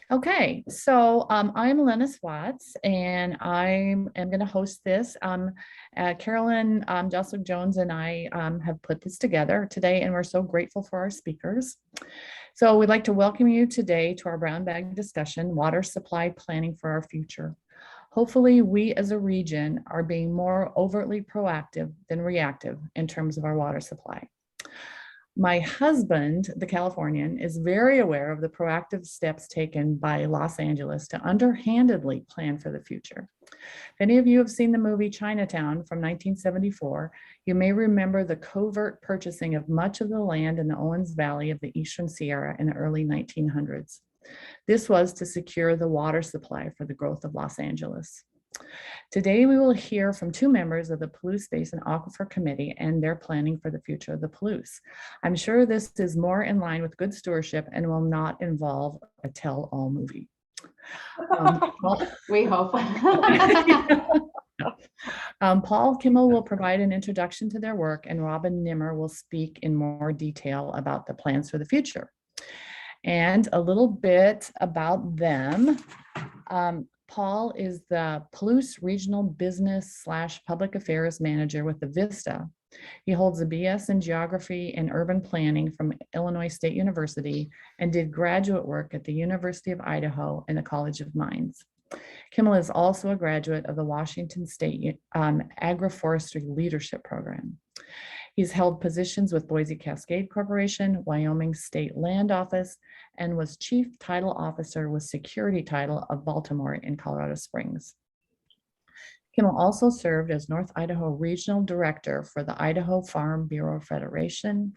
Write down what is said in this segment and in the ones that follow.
Okay, so I'm Lennis Watts, and I am going to host this. Carolyn Joseph Jones and I have put this together today, and we're so grateful for our speakers. So we'd like to welcome you today to our brown bag discussion, water supply planning for our future. Hopefully, we as a region are being more overtly proactive than reactive in terms of our water supply. My husband, the Californian, is very aware of the proactive steps taken by Los Angeles to underhandedly plan for the future. If any of you have seen the movie Chinatown from 1974, you may remember the covert purchasing of much of the land in the Owens Valley of the Eastern Sierra in the early 1900s. This was to secure the water supply for the growth of Los Angeles. Today, we will hear from two members of the Palouse Basin Aquifer Committee and their planning for the future of the Palouse. I'm sure this is more in line with good stewardship and will not involve a tell-all movie. We hope. Paul Kimmel will provide an introduction to their work, and Robin Nimmer will speak in more detail about the plans for the future. And a little bit about them. Paul is the Palouse Regional Business / Public Affairs Manager with the Vista. He holds a BS in Geography and Urban Planning from Illinois State University and did graduate work at the University of Idaho and the College of Mines. Kimmel is also a graduate of the Washington State Agroforestry Leadership Program. He's held positions with Boise Cascade Corporation, Wyoming State Land Office, and was Chief Title Officer with Security Title of Baltimore in Colorado Springs. Kimmel also served as North Idaho Regional Director for the Idaho Farm Bureau Federation,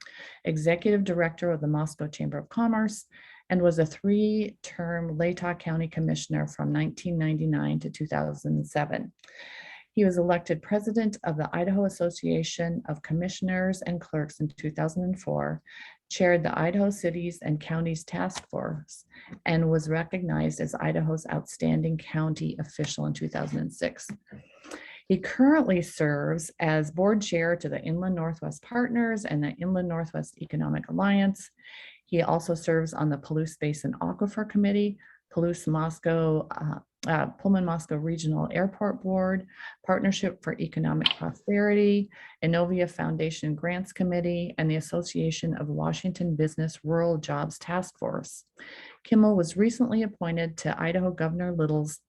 Executive Director of the Moscow Chamber of Commerce, and was a 3-term Latah County Commissioner from 1999 to 2007. He was elected president of the Idaho Association of Commissioners and Clerks in 2004, chaired the Idaho Cities and Counties Task Force, and was recognized as Idaho's Outstanding County Official in 2006. He currently serves as board chair to the Inland Northwest Partners and the Inland Northwest Economic Alliance. He also serves on the Palouse Basin Aquifer Committee, Pullman-Moscow Regional Airport Board, Partnership for Economic Prosperity, Innovia Foundation Grants Committee, and the Association of Washington Business Rural Jobs Task Force. Kimmel was recently appointed to Idaho Governor Little's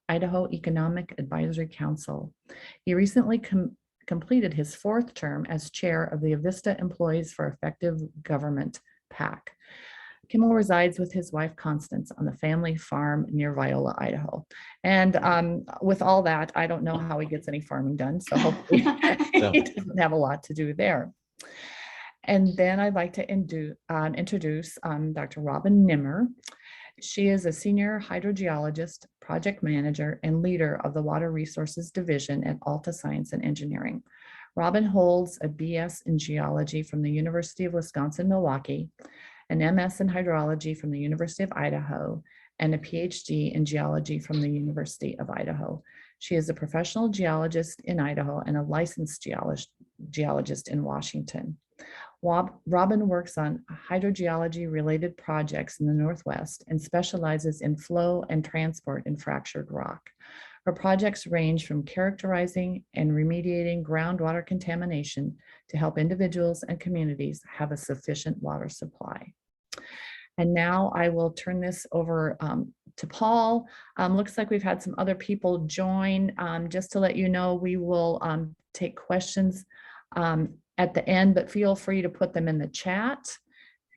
Idaho Economic Advisory Council. He recently completed his 4th term as chair of the Avista Employees for Effective Government, PAC. Kimmel resides with his wife, Constance, on the family farm near Viola, Idaho. And with all that, I don't know how he gets any farming done, so hopefully he doesn't have a lot to do there. And then I'd like to introduce Dr. Robin Nimmer. She is a senior hydrogeologist, project manager, and leader of the Water Resources Division at Alta Science and Engineering. Robin holds a BS in geology from the University of Wisconsin-Milwaukee, an MS in hydrology from the University of Idaho, and a PhD in geology from the University of Idaho. She is a professional geologist in Idaho and a licensed geologist in Washington. Robin works on hydrogeology-related projects in the Northwest and specializes in flow and transport in fractured rock. Her projects range from characterizing and remediating groundwater contamination to help individuals and communities have a sufficient water supply. And now I will turn this over to Paul. Looks like we've had some other people join. Just to let you know, we will take questions at the end, but feel free to put them in the chat,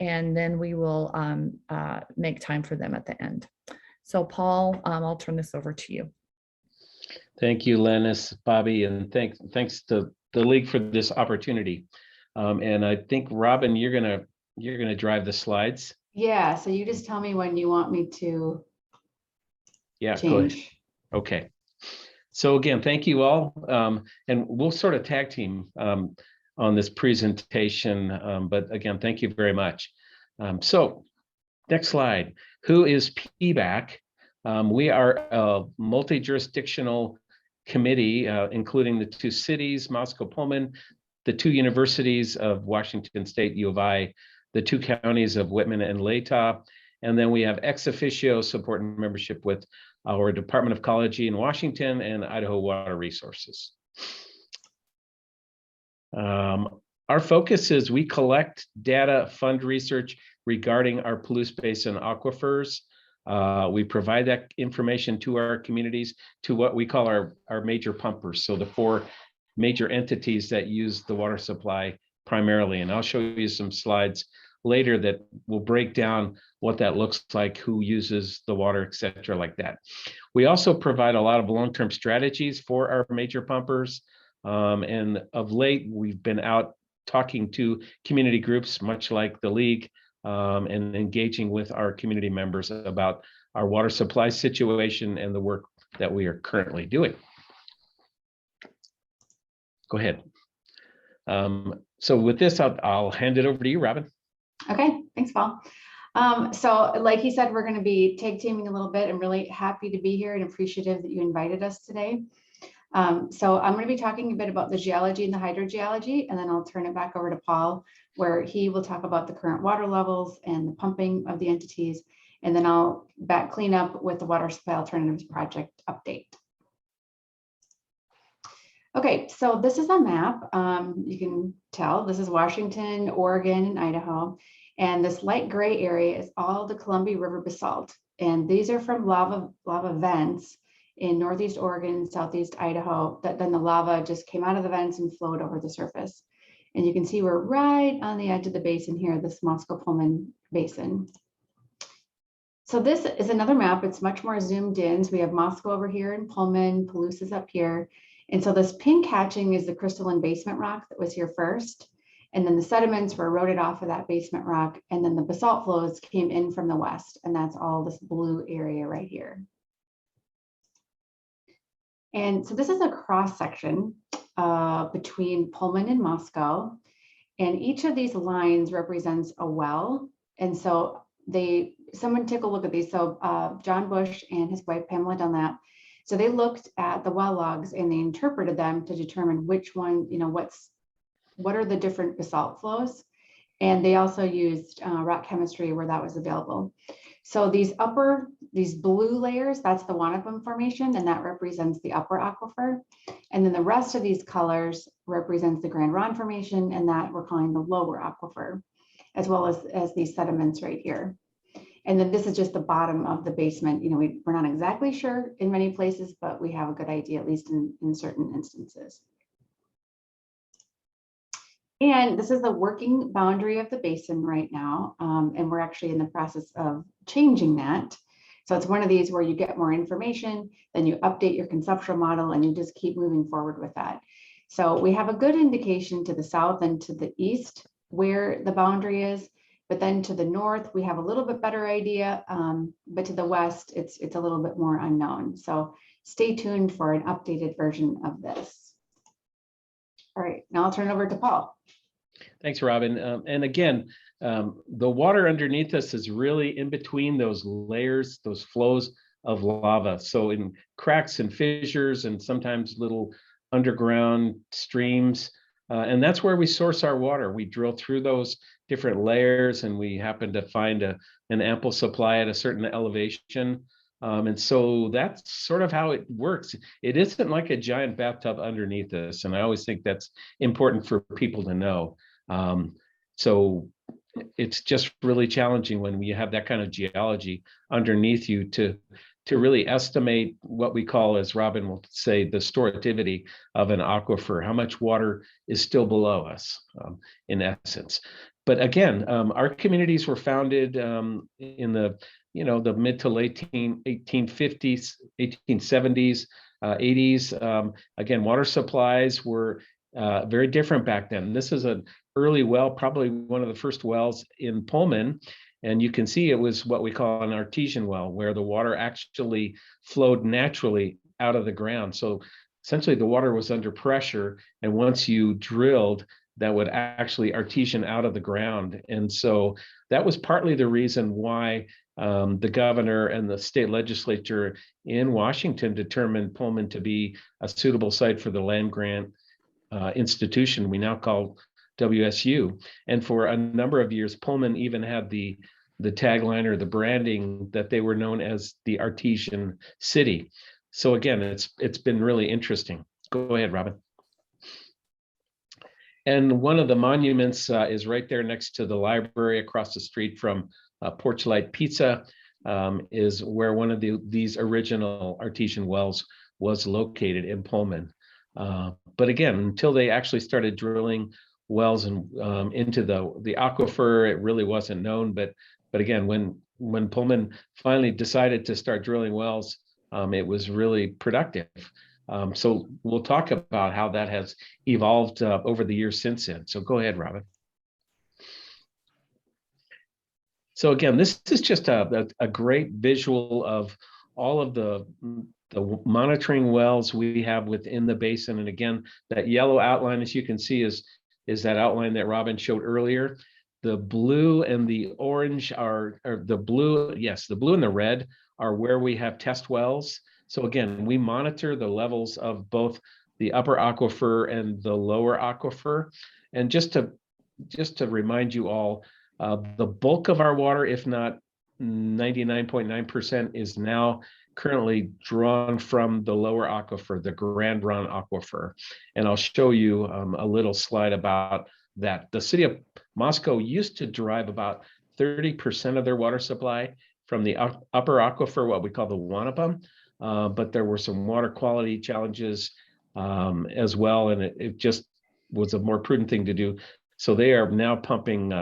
and then we will make time for them at the end. So Paul, I'll turn this over to you. Thank you, Lennis, Bobby, and thanks to the League for this opportunity. And I think, Robin, you're gonna drive the slides. Yeah, so you just tell me when you want me to change. Go ahead. Okay. So again, thank you all. And we'll sort of tag team on this presentation. But again, thank you very much. So next slide. Who is PBAC? We are a multi-jurisdictional committee, including the 2 cities, Moscow, Pullman, the 2 universities of Washington State, U of I, the 2 counties of Whitman and Latah, And then we have ex officio support and membership with our Department of Ecology in Washington and Idaho Water Resources. Our focus is we collect data, fund research regarding our Palouse Basin aquifers. We provide that information to our communities, to what we call our major pumpers. So the 4 major entities that use the water supply primarily. And I'll show you some slides later that will break down what that looks like, who uses the water, et cetera, like that. We also provide a lot of long-term strategies for our major pumpers. And of late, we've been out talking to community groups, much like the League, and engaging with our community members about our water supply situation and the work that we are currently doing. Go ahead. So with this, I'll hand it over to you, Robin. Okay, thanks, Paul. So like he said, we're going to be tag teaming a little bit. I'm really happy to be here and appreciative that you invited us today. So I'm going to be talking a bit about the geology and the hydrogeology, and then I'll turn it back over to Paul, where he will talk about the current water levels and the pumping of the entities. And then I'll clean up with the Water Supply Alternatives Project update. Okay, so this is a map. You can tell this is Washington, Oregon, and Idaho. And this light gray area is all the Columbia River basalt. And these are from lava vents in Northeast Oregon, Southeast Idaho, that then the lava just came out of the vents and flowed over the surface. And you can see we're right on the edge of the basin here, this Moscow-Pullman Basin. So this is another map. It's much more zoomed in. So we have Moscow over here and Pullman, Palouse is up here. And so this pink hatching is the crystalline basement rock that was here first. And then the sediments were eroded off of that basement rock. And then the basalt flows came in from the west. And that's all this blue area right here. And so this is a cross section between Pullman and Moscow. And each of these lines represents a well. And so someone take a look at these. So John Bush and his wife, Pamela Dunlap. So they looked at the well logs and they interpreted them to determine which one, what are the different basalt flows. And they also used rock chemistry where that was available. So these blue layers, that's the Wanapum Formation, and that represents the upper aquifer. And then the rest of these colors represents the Grand Ronde Formation, and that we're calling the lower aquifer, as well as these sediments right here. And then this is just the bottom of the basement. We're not exactly sure in many places, but we have a good idea, at least in certain instances. And this is the working boundary of the basin right now. And we're actually in the process of changing that. So it's one of these where you get more information, then you update your conceptual model and you just keep moving forward with that. So we have a good indication to the south and to the east where the boundary is, but then to the north, we have a little bit better idea, but to the west, it's a little bit more unknown. So stay tuned for an updated version of this. All right, now I'll turn it over to Paul. Thanks, Robin. And again, the water underneath us is really in between those layers, those flows of lava. So in cracks and fissures and sometimes little underground streams. And that's where we source our water. We drill through those different layers and we happen to find an ample supply at a certain elevation. And so that's sort of how it works. It isn't like a giant bathtub underneath us. And I always think that's important for people to know. So it's just really challenging when you have that kind of geology underneath you to really estimate what we call, as Robin will say, the storativity of an aquifer, how much water is still below us, in essence. But again, our communities were founded in the mid to late 1850s, 1870s, 80s. Again, water supplies were very different back then. This is an early well, probably one of the first wells in Pullman. And you can see it was what we call an artesian well, where the water actually flowed naturally out of the ground. So essentially the water was under pressure. And once you drilled, that would actually artesian out of the ground. And so that was partly the reason why the governor and the state legislature in Washington determined Pullman to be a suitable site for the land grant institution we now call WSU. And for a number of years, Pullman even had the the tagline or the branding that they were known as the Artesian City. So again, it's been really interesting. Go ahead, Robin. And one of the monuments is right there next to the library across the street from Porchlight Pizza, is where one of these original artesian wells was located in Pullman. But again, until they actually started drilling wells and into the aquifer, it really wasn't known. But again, when Pullman finally decided to start drilling wells, it was really productive. So we'll talk about how that has evolved over the years since then. So go ahead, Robin. So again, this is just a great visual of all of the monitoring wells we have within the basin. And again, that yellow outline, as you can see, is that outline that Robin showed earlier. The blue and the orange or the blue, yes, the blue and the red are where we have test wells. So again, we monitor the levels of both the upper aquifer and the lower aquifer. And just to remind you all, the bulk of our water, if not 99.9%, is now currently drawn from the lower aquifer, the Grand Ronde Aquifer. And I'll show you a little slide about that. The city of Moscow used to derive about 30% of their water supply from the upper aquifer, what we call the Wanapum. But there were some water quality challenges as well, and it just was a more prudent thing to do. So they are now pumping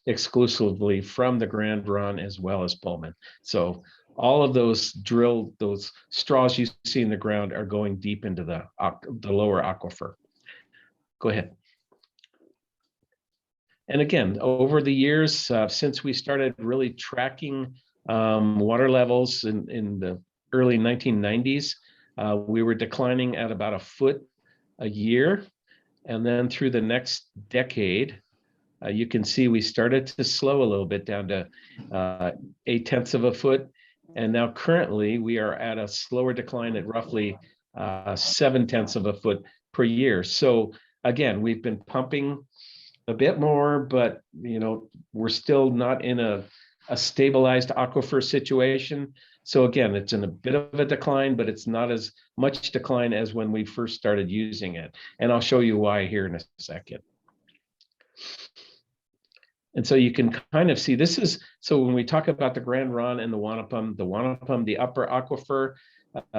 exclusively from the Grand Ronde as well as Pullman. So all of those straws you see in the ground are going deep into the lower aquifer. Go ahead. And again, over the years, since we started really tracking water levels in the early 1990s, we were declining at about a foot a year. And then through the next decade, you can see we started to slow a little bit down to 0.8 of a foot. And now currently we are at a slower decline at roughly 0.7 of a foot per year. So again, we've been pumping a bit more, but we're still not in a stabilized aquifer situation. So again, it's in a bit of a decline, but it's not as much decline as when we first started using it. And I'll show you why here in a second. And so you can kind of see so when we talk about the Grand Ronde and the Wanapum, the upper aquifer,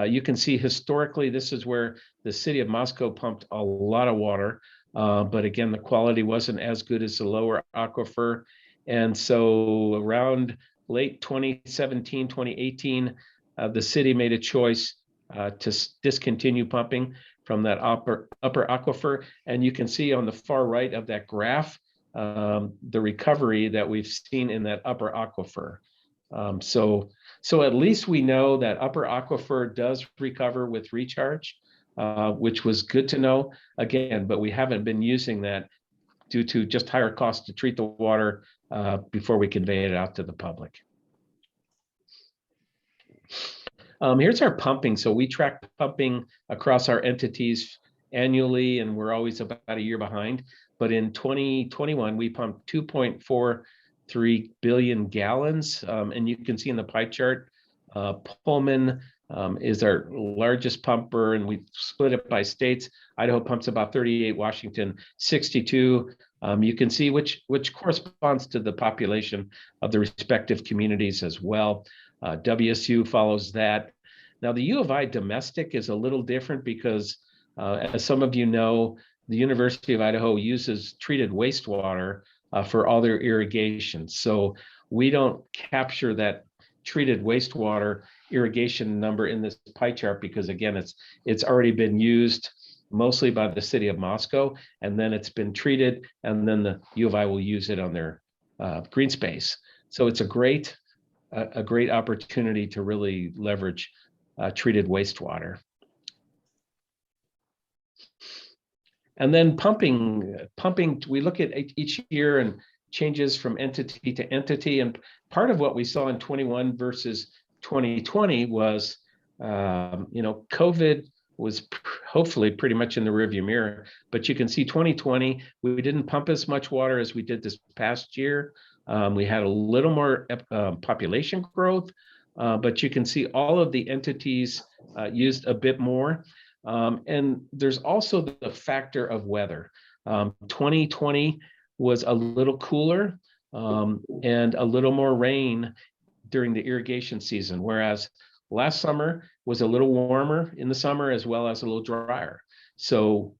you can see historically, this is where the city of Moscow pumped a lot of water. But again, the quality wasn't as good as the lower aquifer. And so around late 2017, 2018, the city made a choice to discontinue pumping from that upper aquifer. And you can see on the far right of that graph, the recovery that we've seen in that upper aquifer. So at least we know that upper aquifer does recover with recharge, which was good to know. Again, but we haven't been using that due to just higher costs to treat the water before we convey it out to the public. Here's our pumping. So we track pumping across our entities annually, and we're always about a year behind. But in 2021, we pumped 2.43 billion gallons. And you can see in the pie chart, Pullman is our largest pumper, and we split it by states. Idaho pumps about 38, Washington 62. You can see which corresponds to the population of the respective communities as well. WSU follows that. Now the U of I domestic is a little different because as some of you know, the University of Idaho uses treated wastewater for all their irrigation. So we don't capture that treated wastewater irrigation number in this pie chart because again, it's already been used mostly by the city of Moscow, and then it's been treated, and then the U of I will use it on their green space. So it's a great opportunity to really leverage treated wastewater. And then pumping, we look at each year and changes from entity to entity. And part of what we saw in 21 versus 2020 was, COVID was hopefully pretty much in the rearview mirror. But you can see 2020, we didn't pump as much water as we did this past year. We had a little more population growth, but you can see all of the entities used a bit more. And there's also the factor of weather. 2020 was a little cooler and a little more rain during the irrigation season, whereas last summer was a little warmer in the summer as well as a little drier. So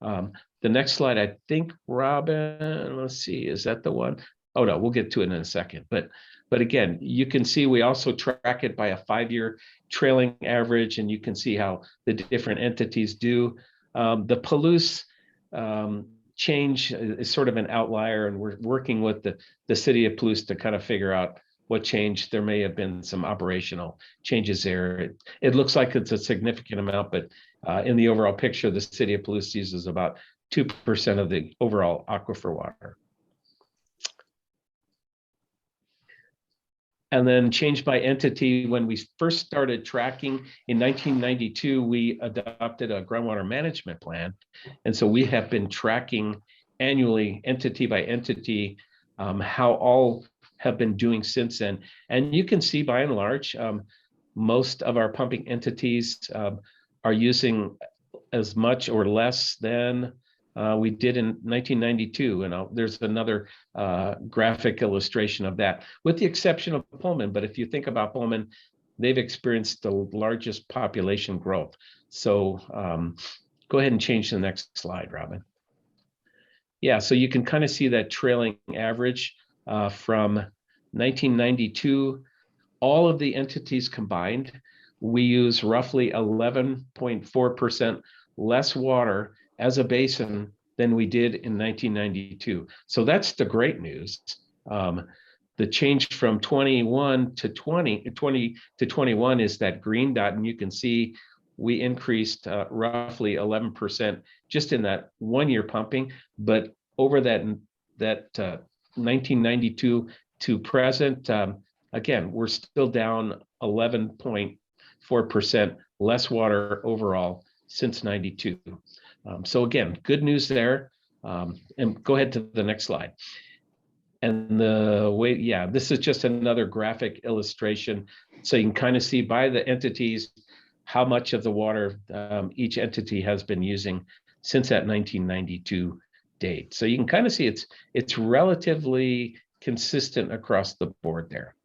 the next slide, I think, Robin, let's see, is that the one? Oh no, we'll get to it in a second. But again, you can see we also track it by a 5-year trailing average, and you can see how the different entities do. The Palouse change is sort of an outlier, and we're working with the city of Palouse to kind of figure out what changed. There may have been some operational changes there. It looks like it's a significant amount, but in the overall picture, the city of Palouse uses about 2% of the overall aquifer water. And then change by entity. When we first started tracking in 1992, we adopted a groundwater management plan. And so we have been tracking annually, entity by entity, how all have been doing since then. And you can see by and large, most of our pumping entities are using as much or less than we did in 1992. And there's another graphic illustration of that, with the exception of Pullman. But if you think about Pullman, they've experienced the largest population growth. So go ahead and change the next slide, Robin. Yeah, so you can kind of see that trailing average from 1992, all of the entities combined, we use roughly 11.4% less water as a basin than we did in 1992. So that's the great news. The change from 21 to 20 to 21 is that green dot, and you can see we increased roughly 11% just in that 1 year pumping. But over that 1992 to present, again, we're still down 11.4% less water overall since 92. So again, good news there. And go ahead to the next slide. And this is just another graphic illustration. So you can kind of see by the entities how much of the water each entity has been using since that 1992 date. So you can kind of see it's relatively consistent across the board there.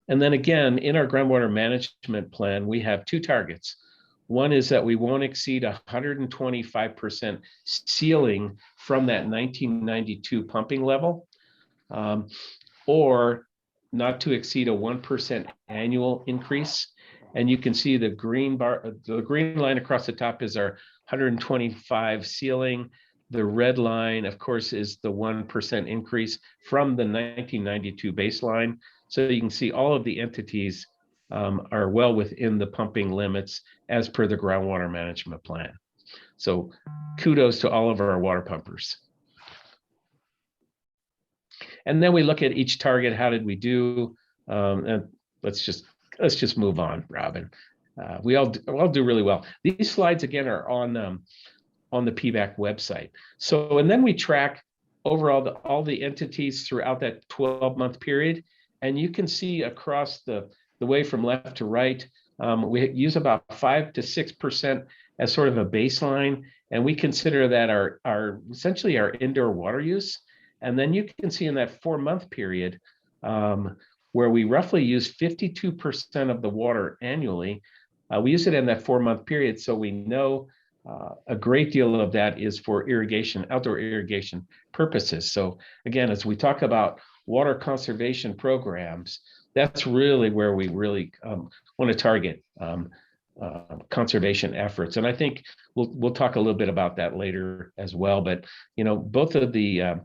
And then again, in our groundwater management plan, we have two targets. One is that we won't exceed 125% sealing from that 1992 pumping level, or not to exceed a 1% annual increase. And you can see the green line across the top is our 125 sealing. The red line, of course, is the 1% increase from the 1992 baseline. So you can see all of the entities are well within the pumping limits as per the groundwater management plan. So kudos to all of our water pumpers. And then we look at each target. How did we do? And let's just move on, Robin. We all do really well. These slides again are on the PBAC website. So, and then we track overall all the entities throughout that 12-month period. And you can see across the way from left to right, we use about 5 to 6% as sort of a baseline. And we consider that our essentially our indoor water use. And then you can see in that 4-month period, where we roughly use 52% of the water annually, we use it in that 4-month period. So we know a great deal of that is for irrigation, outdoor irrigation purposes. So again, as we talk about water conservation programs, that's really where we really want to target conservation efforts. And I think we'll talk a little bit about that later as well. But you know, both of the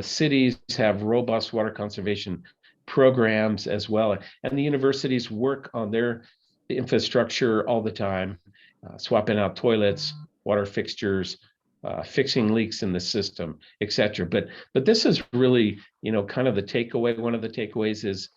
cities have robust water conservation programs as well, and the universities work on their infrastructure all the time, swapping out toilets, water fixtures, fixing leaks in the system, etc. But this is really, you know, kind of the takeaway. One of the takeaways is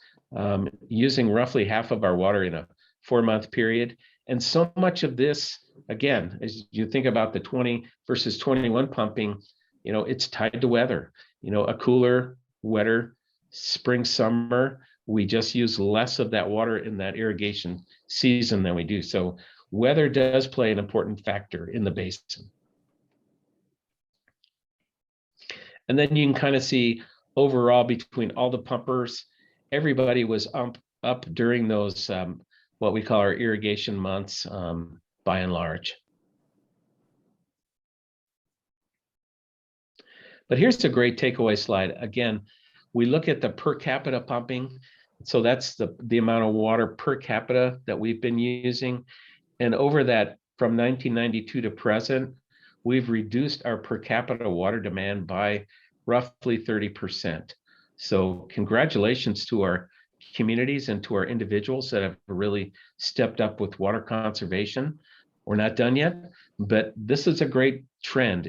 using roughly half of our water in a 4-month period. And so much of this, again, as you think about the 20 versus 21 pumping, it's tied to weather. A cooler, wetter spring, summer, we just use less of that water in that irrigation season than we do. So weather does play an important factor in the basin. And then you can kind of see overall between all the pumpers, everybody was up during those what we call our irrigation months, by and large. But here's a great takeaway slide. Again, we look at the per capita pumping. So that's the amount of water per capita that we've been using. And over that, from 1992 to present, we've reduced our per capita water demand by roughly 30%. So congratulations to our communities and to our individuals that have really stepped up with water conservation. We're not done yet, but this is a great trend.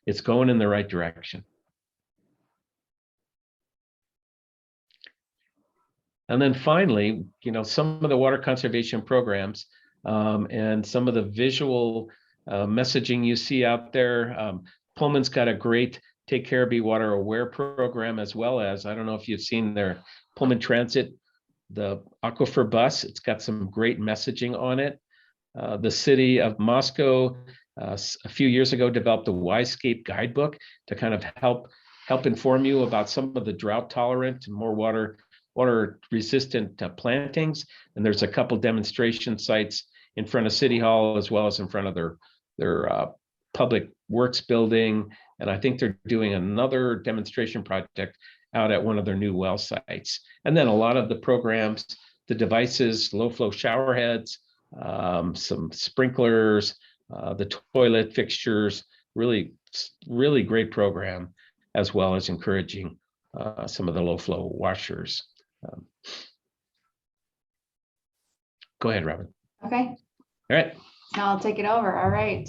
It's going in the right direction. And then finally, some of the water conservation programs and some of the visual messaging you see out there. Pullman's got a great Take Care, Be Water Aware program, as well as, I don't know if you've seen their Pullman Transit, the Aquifer bus. It's got some great messaging on it. The city of Moscow a few years ago developed a Yscape guidebook to kind of help inform you about some of the drought tolerant and more water resistant plantings. And there's a couple demonstration sites in front of City Hall, as well as in front of their public works building. And I think they're doing another demonstration project out at one of their new well sites. And then a lot of the programs, the devices, low flow shower heads, some sprinklers, the toilet fixtures, really, really great program, as well as encouraging some of the low flow washers. Go ahead, Robin. Okay. All right. Now I'll take it over. All right.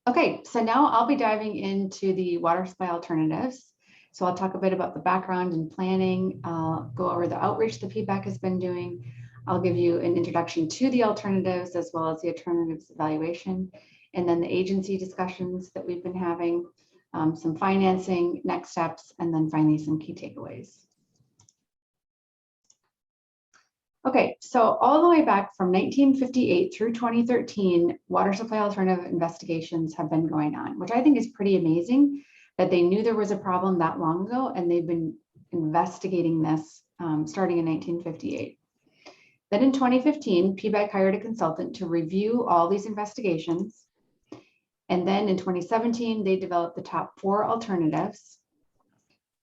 Okay, so now I'll be diving into the water supply alternatives. So I'll talk a bit about the background and planning, go over the outreach the PBAC has been doing. I'll give you an introduction to the alternatives as well as the alternatives evaluation, and then the agency discussions that we've been having, some financing, next steps, and then finally some key takeaways. Okay, so all the way back from 1958 through 2013, water supply alternative investigations have been going on, which I think is pretty amazing that they knew there was a problem that long ago and they've been investigating this starting in 1958. Then in 2015, PBAC hired a consultant to review all these investigations. And then in 2017, they developed the top 4 alternatives.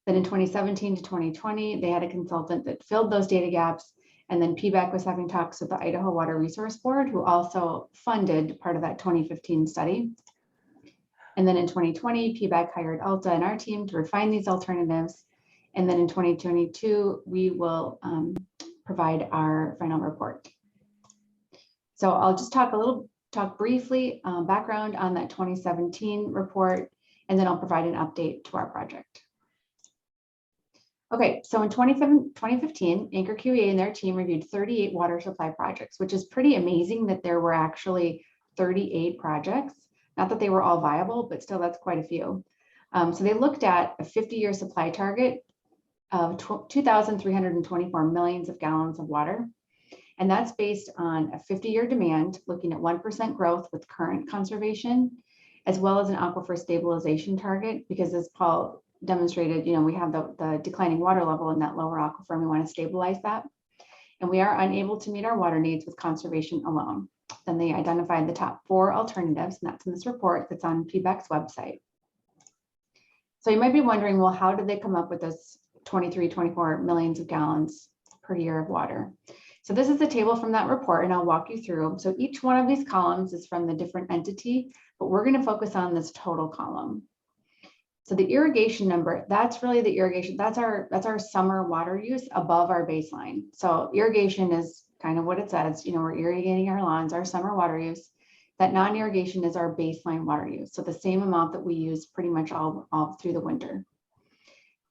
Then in 2017 to 2020, they had a consultant that filled those data gaps. And then PBAC was having talks with the Idaho Water Resource Board, who also funded part of that 2015 study. And then in 2020, PBAC hired Alta and our team to refine these alternatives. And then in 2022, we will provide our final report. So I'll just talk briefly background on that 2017 report, and then I'll provide an update to our project. Okay, so in 2015, Anchor QEA and their team reviewed 38 water supply projects, which is pretty amazing that there were actually 38 projects. Not that they were all viable, but still that's quite a few. So they looked at a 50-year supply target of 2,324 millions of gallons of water. And that's based on a 50-year demand, looking at 1% growth with current conservation, as well as an aquifer stabilization target, because as Paul demonstrated, we have the declining water level in that lower aquifer, and we want to stabilize that. And we are unable to meet our water needs with conservation alone. Then they identified the top 4 alternatives, and that's in this report that's on PBAC's website. So you might be wondering, well, how did they come up with this 24 millions of gallons per year of water? So this is the table from that report, and I'll walk you through. So each one of these columns is from the different entity, but we're going to focus on this total column. So the irrigation number, that's really the irrigation. That's our summer water use above our baseline. So irrigation is kind of what it says. We're irrigating our lawns, our summer water use. That non-irrigation is our baseline water use. So the same amount that we use pretty much all through the winter.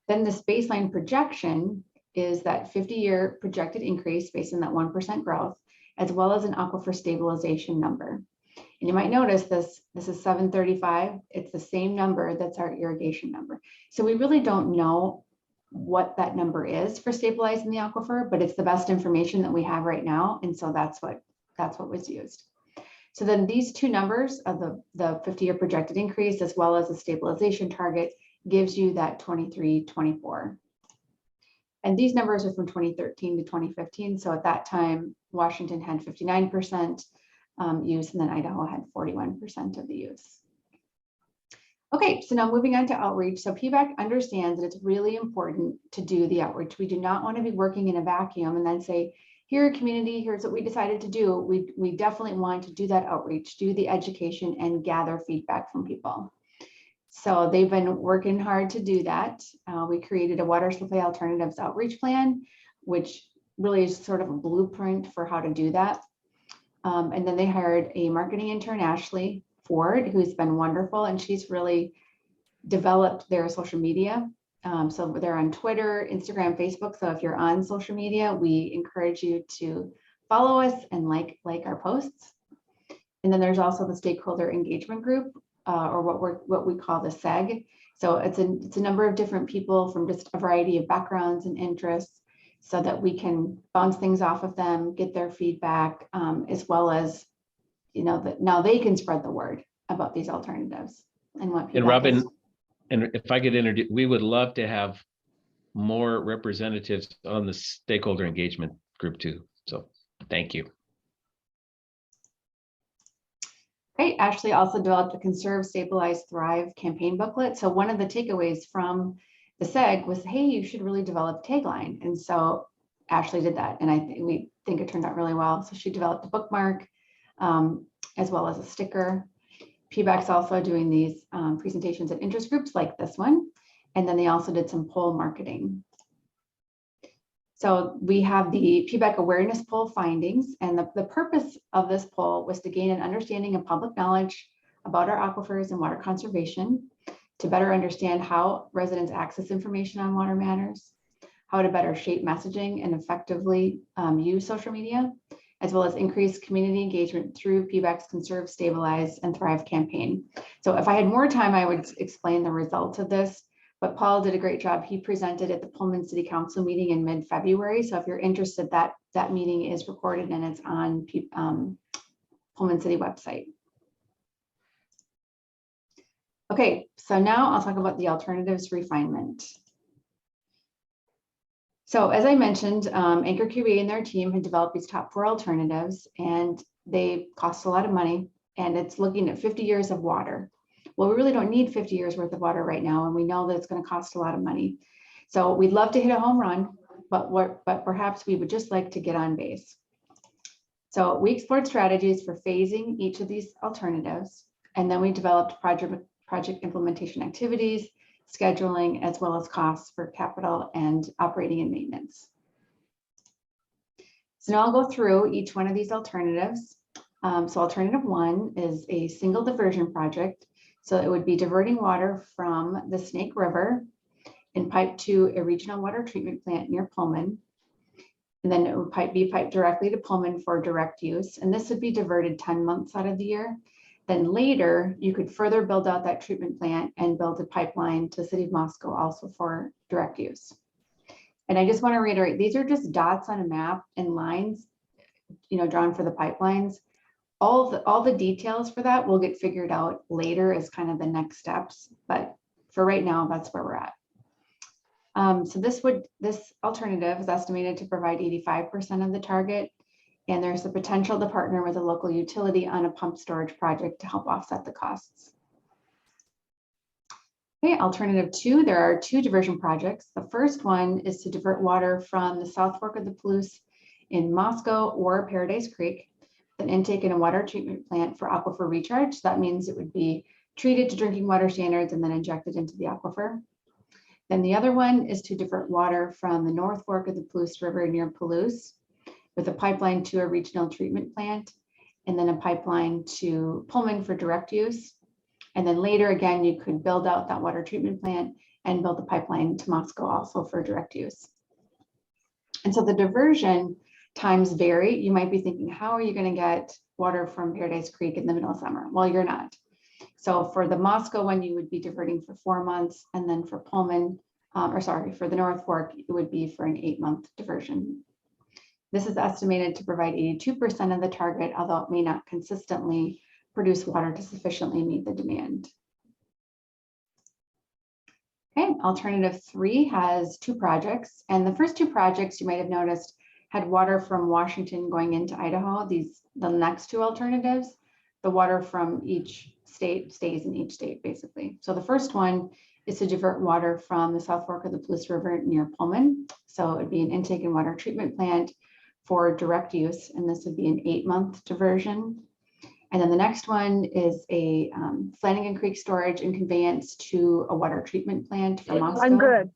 Then this baseline projection is that 50-year projected increase based on that 1% growth, as well as an aquifer stabilization number. And you might notice this is 735. It's the same number that's our irrigation number. So we really don't know what that number is for stabilizing the aquifer, but it's the best information that we have right now. And so that's what was used. So then these two numbers of the 50-year projected increase, as well as the stabilization target, gives you that 23-24. And these numbers are from 2013 to 2015. So at that time, Washington had 59% use, and then Idaho had 41% of the use. Okay, so now moving on to outreach. So PBAC understands that it's really important to do the outreach. We do not want to be working in a vacuum and then say, here, community, here's what we decided to do. We definitely want to do that outreach, do the education, and gather feedback from people. So they've been working hard to do that. We created a water supply alternatives outreach plan, which really is sort of a blueprint for how to do that. And then they hired a marketing intern, Ashley Ford, who's been wonderful, and she's really developed their social media. So they're on Twitter, Instagram, Facebook. So if you're on social media, we encourage you to follow us and like our posts. And then there's also the stakeholder engagement group, or what we call the SEG. So it's a number of different people from just a variety of backgrounds and interests, so that we can bounce things off of them, get their feedback, as well as, that now they can spread the word about these alternatives and what people. And Robin, and if I could introduce, we would love to have more representatives on the stakeholder engagement group too. So thank you. Okay, Ashley also developed a Conserve, Stabilize, Thrive campaign booklet. So one of the takeaways from the SEG was, hey, you should really develop a tagline. And so Ashley did that. And we think it turned out really well. So she developed a bookmark as well as a sticker. PBAC's also doing these presentations at interest groups like this one. And then they also did some poll marketing. So we have the PBAC awareness poll findings. And the purpose of this poll was to gain an understanding of public knowledge about our aquifers and water conservation, to better understand how residents access information on water matters, how to better shape messaging and effectively use social media, as well as increase community engagement through PBAC's Conserve, Stabilize, and Thrive campaign. So if I had more time, I would explain the results of this, but Paul did a great job. He presented at the Pullman City Council meeting in mid-February. So if you're interested, that meeting is recorded and it's on Pullman City website. Okay, so now I'll talk about the alternatives refinement. So as I mentioned, Anchor QA and their team had developed these top 4 alternatives, and they cost a lot of money, and it's looking at 50 years of water. Well, we really don't need 50 years worth of water right now, and we know that it's going to cost a lot of money. So we'd love to hit a home run, but perhaps we would just like to get on base. So we explored strategies for phasing each of these alternatives, and then we developed project implementation activities, scheduling, as well as costs for capital and operating and maintenance. So now I'll go through each one of these alternatives. So alternative 1 is a single diversion project. So it would be diverting water from the Snake River and piped to a regional water treatment plant near Pullman. And then it would be piped directly to Pullman for direct use. And this would be diverted 10 months out of the year. Then later, you could further build out that treatment plant and build a pipeline to the city of Moscow also for direct use. And I just want to reiterate, these are just dots on a map and lines, drawn for the pipelines. All the details for that will get figured out later as kind of the next steps. But for right now, that's where we're at. So this alternative is estimated to provide 85% of the target. And there's the potential to partner with a local utility on a pump storage project to help offset the costs. Okay, alternative 2, there are 2 diversion projects. The first one is to divert water from the South Fork of the Palouse in Moscow or Paradise Creek, an intake in a water treatment plant for aquifer recharge. So that means it would be treated to drinking water standards and then injected into the aquifer. Then the other one is to divert water from the North Fork of the Palouse River near Palouse, with a pipeline to a regional treatment plant, and then a pipeline to Pullman for direct use. And then later, again, you could build out that water treatment plant and build a pipeline to Moscow also for direct use. And so the diversion times vary. You might be thinking, how are you going to get water from Paradise Creek in the middle of summer? Well, you're not. So for the Moscow one, you would be diverting for 4 months. And then for Pullman, for the North Fork, it would be for an 8-month diversion. This is estimated to provide 82% of the target, although it may not consistently produce water to sufficiently meet the demand. Okay, alternative 3 has 2 projects. And the first 2 projects you might have noticed had water from Washington going into Idaho. The next 2 alternatives, the water from each state stays in each state, basically. So the first one is to divert water from the South Fork of the Palouse River near Pullman. So it'd be an intake and water treatment plant for direct use, and this would be an 8-month diversion. And then the next one is a Flanagan Creek storage and conveyance to a water treatment plant for Moscow. I'm good.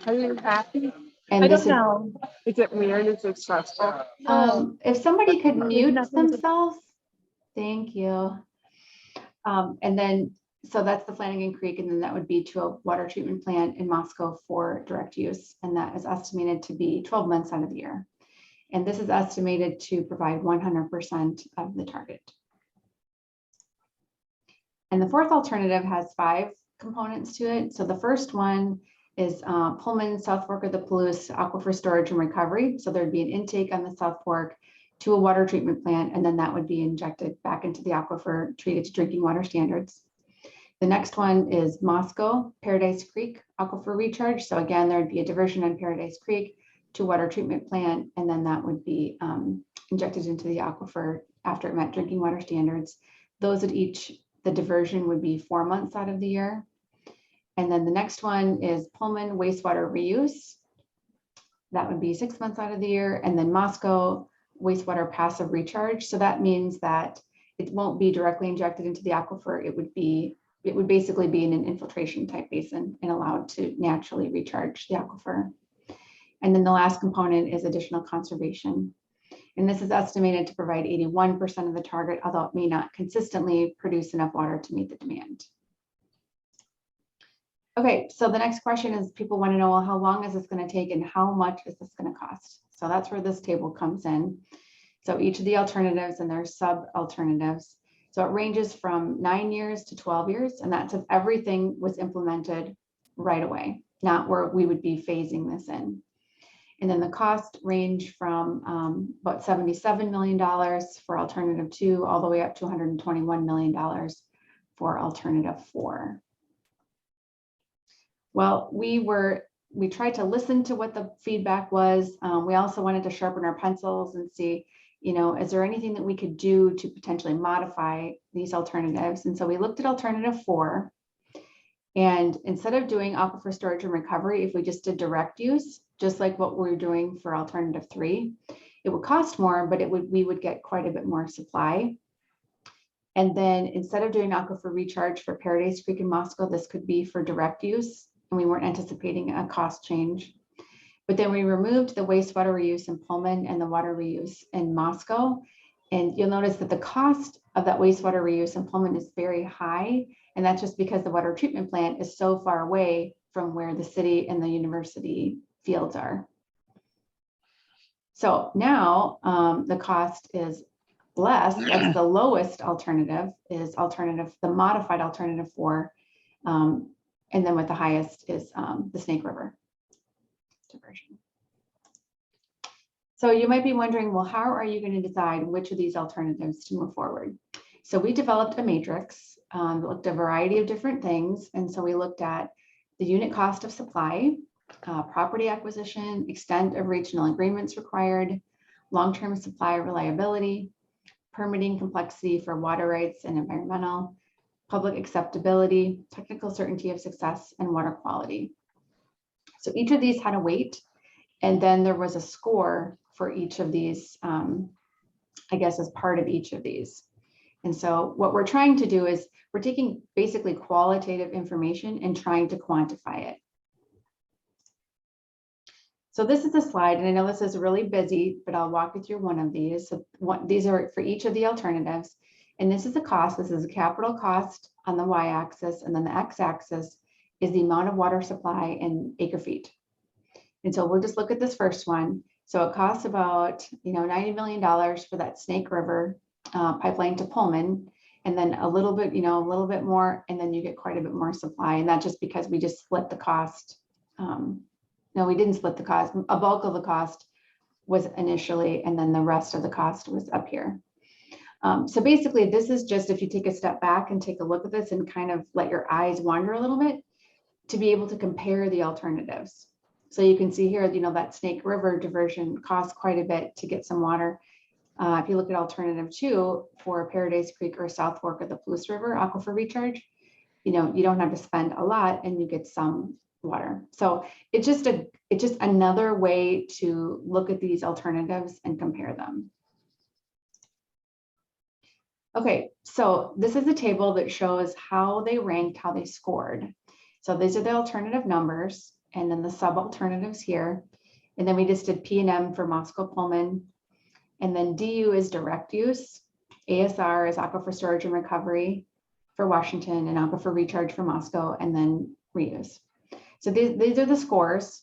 Are you happy? And I this don't know. Is it weird? Is it stressful? if somebody could mute nothing to- themselves, thank you. And then, so that's the Flanagan Creek, and then that would be to a water treatment plant in Moscow for direct use. And that is estimated to be 12 months out of the year. And this is estimated to provide 100% of the target. And the fourth alternative has 5 components to it. So the first one is Pullman, South Fork of the Palouse Aquifer Storage and Recovery. So there'd be an intake on the South Fork to a water treatment plant, and then that would be injected back into the aquifer, treated to drinking water standards. The next one is Moscow, Paradise Creek Aquifer Recharge. So again, there'd be a diversion on Paradise Creek to water treatment plant, and then that would be injected into the aquifer after it met drinking water standards. Those at each, the diversion would be 4 months out of the year. And then the next one is Pullman wastewater reuse. That would be 6 months out of the year. And then Moscow wastewater passive recharge. So that means that it won't be directly injected into the aquifer. It would basically be in an infiltration type basin and allowed to naturally recharge the aquifer. And then the last component is additional conservation. And this is estimated to provide 81% of the target, although it may not consistently produce enough water to meet the demand. Okay, so the next question is, people want to know, well, how long is this going to take and how much is this going to cost? So that's where this table comes in. So each of the alternatives and their sub-alternatives. So it ranges from 9 years to 12 years, and that's if everything was implemented right away, not where we would be phasing this in. And then the cost range from about $77 million for alternative 2, all the way up to $121 million for alternative 4. Well, we tried to listen to what the feedback was. We also wanted to sharpen our pencils and see, is there anything that we could do to potentially modify these alternatives? And so we looked at alternative 4. And instead of doing aquifer storage and recovery, if we just did direct use, just like what we're doing for alternative 3, it would cost more, but we would get quite a bit more supply. And then instead of doing aquifer recharge for Paradise Creek in Moscow, this could be for direct use. And we weren't anticipating a cost change. But then we removed the wastewater reuse in Pullman and the water reuse in Moscow. And you'll notice that the cost of that wastewater reuse in Pullman is very high. And that's just because the water treatment plant is so far away from where the city and the university fields are. So now the cost is less. That's the lowest alternative, is the modified alternative 4. And then with the highest is the Snake River diversion. So you might be wondering, well, how are you going to decide which of these alternatives to move forward? So we developed a matrix, looked at a variety of different things. And so we looked at the unit cost of supply, property acquisition, extent of regional agreements required, long-term supply reliability, permitting complexity for water rights and environmental, public acceptability, technical certainty of success, and water quality. So each of these had a weight, and then there was a score for each of these, I guess, as part of each of these. And so what we're trying to do is we're taking basically qualitative information and trying to quantify it. So this is a slide, and I know this is really busy, but I'll walk you through one of these. So these are for each of the alternatives. And this is the cost. This is a capital cost on the y-axis, and then the x-axis is the amount of water supply in acre feet. And so we'll just look at this first one. So it costs about, $90 million for that Snake River pipeline to Pullman, and then a little bit more, and then you get quite a bit more supply. And that's just because we just split the cost. No, we didn't split the cost. A bulk of the cost was initially, and then the rest of the cost was up here. So basically, this is just, if you take a step back and take a look at this and kind of let your eyes wander a little bit, to be able to compare the alternatives. So you can see here, that Snake River diversion costs quite a bit to get some water. If you look at alternative 2 for Paradise Creek or South Fork of the Palouse River Aquifer Recharge, you don't have to spend a lot and you get some water. So it's just another way to look at these alternatives and compare them. Okay, so this is a table that shows how they ranked, how they scored. So these are the alternative numbers, and then the sub-alternatives here. And then we just did P&M for Moscow Pullman. And then DU is direct use. ASR is aquifer storage and recovery for Washington, and aquifer recharge for Moscow, and then reuse. So these are the scores,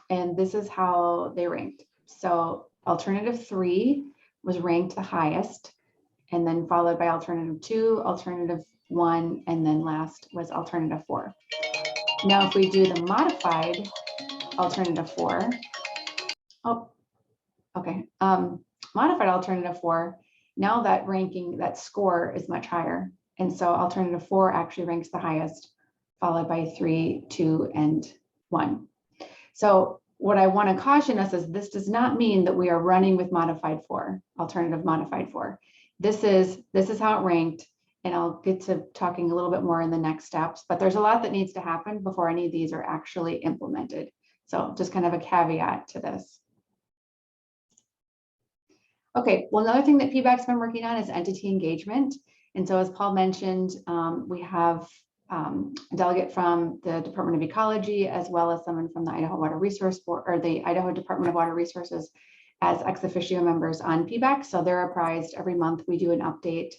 and this is how they ranked. So alternative 3 was ranked the highest, and then followed by alternative 2, alternative 1, and then last was alternative 4. Now, if we do the modified alternative 4, modified alternative 4, now that ranking, that score is much higher. And so alternative 4 actually ranks the highest, followed by 3, 2, and 1. So what I want to caution us is this does not mean that we are running with modified 4, alternative modified 4. This is how it ranked. And I'll get to talking a little bit more in the next steps, but there's a lot that needs to happen before any of these are actually implemented. So just kind of a caveat to this. Okay, well, another thing that PBAC's been working on is entity engagement. And so as Paul mentioned, we have a delegate from the Department of Ecology, as well as someone from the Idaho Water Resource Board, or the Idaho Department of Water Resources, as ex officio members on PBAC. So they're apprised every month. We do an update.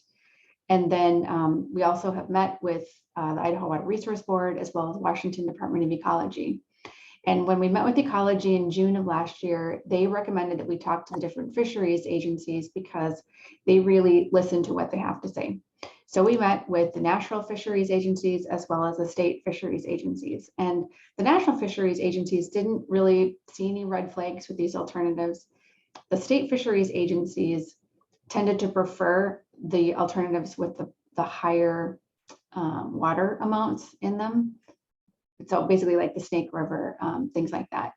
And then we also have met with the Idaho Water Resource Board, as well as Washington Department of Ecology. And when we met with Ecology in June of last year, they recommended that we talk to the different fisheries agencies because they really listen to what they have to say. So we met with the national fisheries agencies as well as the state fisheries agencies. And the national fisheries agencies didn't really see any red flags with these alternatives. The state fisheries agencies tended to prefer the alternatives with the higher water amounts in them. So basically like the Snake River, things like that,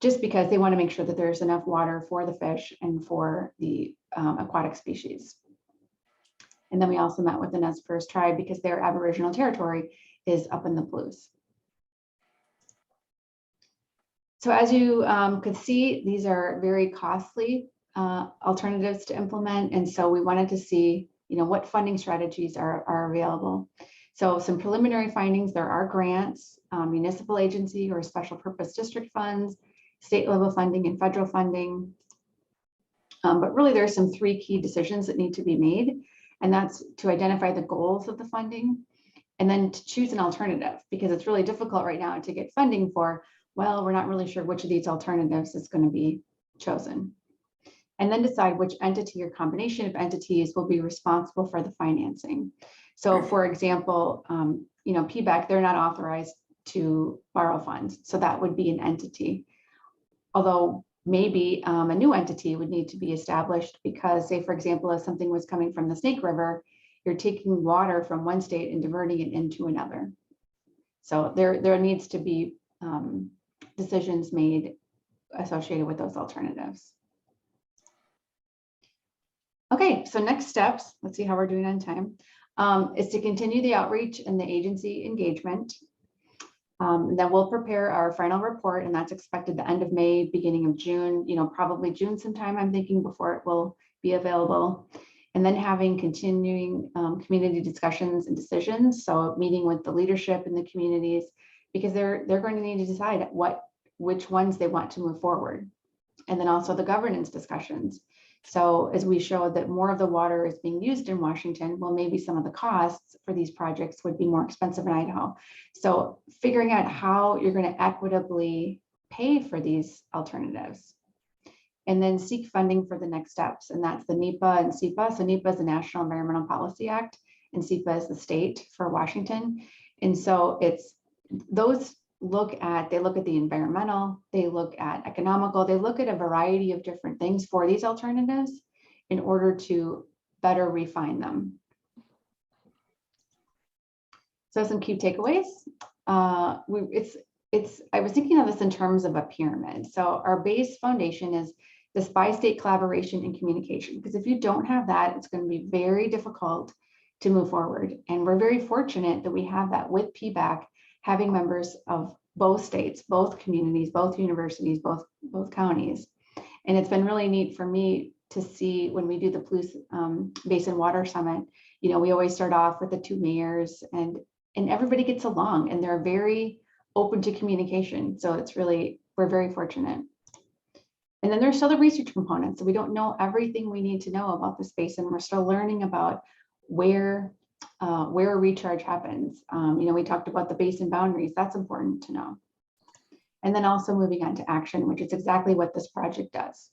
just because they want to make sure that there's enough water for the fish and for the aquatic species. And then we also met with the Nez Perce tribe because their Aboriginal territory is up in the Palouse. So as you could see, these are very costly alternatives to implement. And so we wanted to see, what funding strategies are available. So some preliminary findings, there are grants, municipal agency or special purpose district funds, state level funding and federal funding. But really there are some 3 key decisions that need to be made. And that's to identify the goals of the funding and then to choose an alternative, because it's really difficult right now to get funding for, well, we're not really sure which of these alternatives is going to be chosen. And then decide which entity or combination of entities will be responsible for the financing. So for example, PBAC, they're not authorized to borrow funds. So that would be an entity. Although maybe a new entity would need to be established because, say, for example, if something was coming from the Snake River, you're taking water from one state and diverting it into another. So there needs to be decisions made associated with those alternatives. Okay, so next steps, let's see how we're doing on time, is to continue the outreach and the agency engagement. Then we'll prepare our final report, and that's expected the end of May, beginning of June, probably June sometime, I'm thinking, before it will be available. And then having continuing community discussions and decisions. So meeting with the leadership in the communities, because they're going to need to decide which ones they want to move forward. And then also the governance discussions. So as we show that more of the water is being used in Washington, well, maybe some of the costs for these projects would be more expensive in Idaho. So figuring out how you're going to equitably pay for these alternatives. And then seek funding for the next steps. And that's the NEPA and SEPA. So NEPA is the National Environmental Policy Act, and SEPA is the state for Washington. And so it's those they look at the environmental, they look at economical, they look at a variety of different things for these alternatives in order to better refine them. So some key takeaways. I was thinking of this in terms of a pyramid. So our base foundation is this bi-state collaboration and communication, because if you don't have that, it's going to be very difficult to move forward. And we're very fortunate that we have that with PBAC, having members of both states, both communities, both universities, both counties. And it's been really neat for me to see when we do the Palouse Basin Water Summit, we always start off with the two mayors and everybody gets along and they're very open to communication. So we're very fortunate. And then there's still the research component. So we don't know everything we need to know about this basin. We're still learning about where recharge happens. We talked about the basin boundaries. That's important to know. And then also moving on to action, which is exactly what this project does.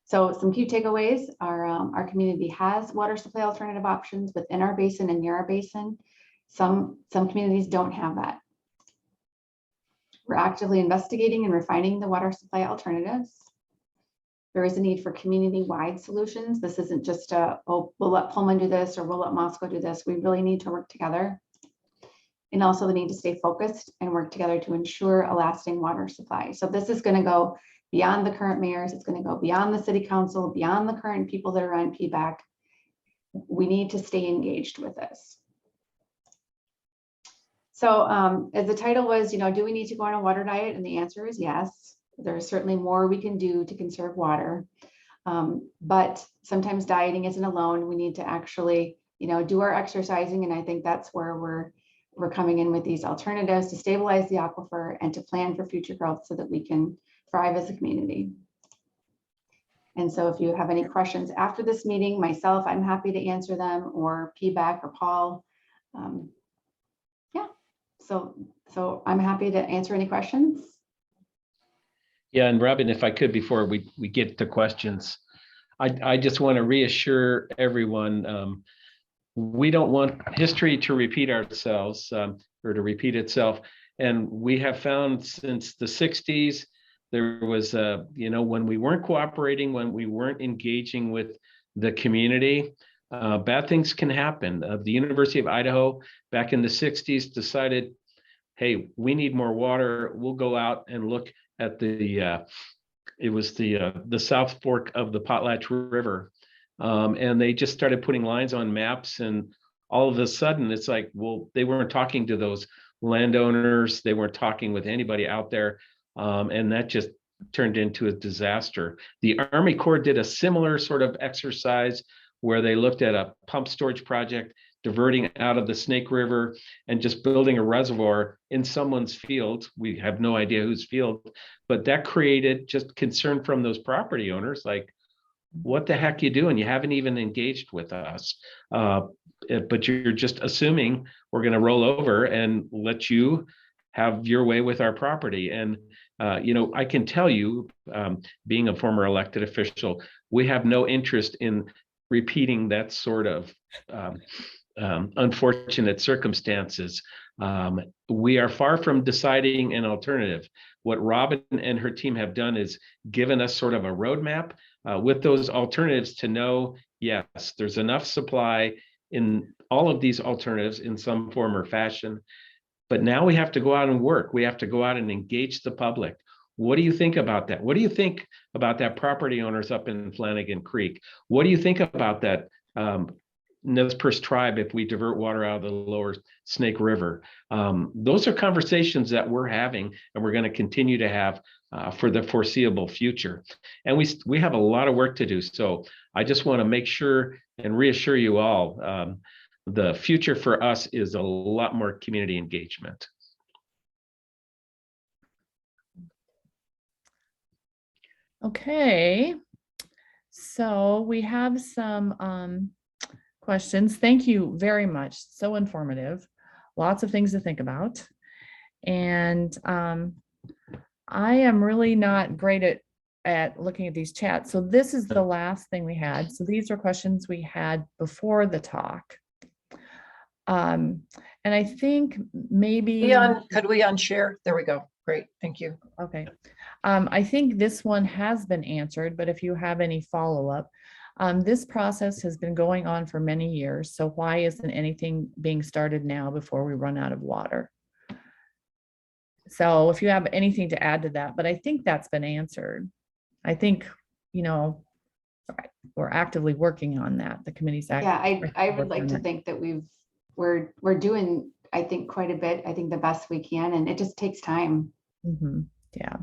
So some key takeaways are our community has water supply alternative options within our basin and near our basin. Some communities don't have that. We're actively investigating and refining the water supply alternatives. There is a need for community-wide solutions. This isn't just we'll let Pullman do this or we'll let Moscow do this. We really need to work together. And also the need to stay focused and work together to ensure a lasting water supply. So this is going to go beyond the current mayors. It's going to go beyond the city council, beyond the current people that are on PBAC. We need to stay engaged with this. So as the title was, do we need to go on a water diet? And the answer is yes. There's certainly more we can do to conserve water. But sometimes dieting isn't alone. We need to actually, do our exercising. And I think that's where we're coming in with these alternatives to stabilize the aquifer and to plan for future growth so that we can thrive as a community. And so if you have any questions after this meeting, myself, I'm happy to answer them, or PBAC or Paul. So I'm happy to answer any questions. Yeah, and Robin, if I could, before we get to questions, I just want to reassure everyone, we don't want history to repeat ourselves or to repeat itself. And we have found since the 60s, there was, when we weren't cooperating, when we weren't engaging with the community, bad things can happen. The University of Idaho back in the 60s decided, hey, we need more water. We'll go out and look at the South Fork of the Potlatch River. And they just started putting lines on maps, and all of a sudden it's like, well, they weren't talking to those landowners. They weren't talking with anybody out there. And that just turned into a disaster. The Army Corps did a similar sort of exercise where they looked at a pump storage project diverting out of the Snake River and just building a reservoir in someone's field. We have no idea whose field, but that created just concern from those property owners, like, what the heck you doing? You haven't even engaged with us, but you're just assuming we're going to roll over and let you have your way with our property. And I can tell you, being a former elected official, we have no interest in repeating that sort of unfortunate circumstances. We are far from deciding an alternative. What Robin and her team have done is given us sort of a roadmap with those alternatives to know, yes, there's enough supply in all of these alternatives in some form or fashion. But now we have to go out and work. We have to go out and engage the public. What do you think about that? What do you think about that property owners up in Flanagan Creek? What do you think about that Nez Perce tribe if we divert water out of the lower Snake River? Those are conversations that we're having and we're going to continue to have for the foreseeable future. And we have a lot of work to do. So I just want to make sure and reassure you all, the future for us is a lot more community engagement. Okay, so we have some questions. Thank you very much. So informative. Lots of things to think about. And I am really not great at looking at these chats. So this is the last thing we had. So these are questions we had before the talk. And I think maybe, Could we unshare? There we go. Great, thank you. okay. I think this one has been answered, but if you have any follow-up, this process has been going on for many years. So why isn't anything being started now before we run out of water? So if you have anything to add to that, but I think that's been answered. I think, you know, we're actively working on that. The committee's Yeah, actively I would working like on to it. think that we're doing, I think, quite a bit. I think the best we can, and it just takes time. Mhm, yeah.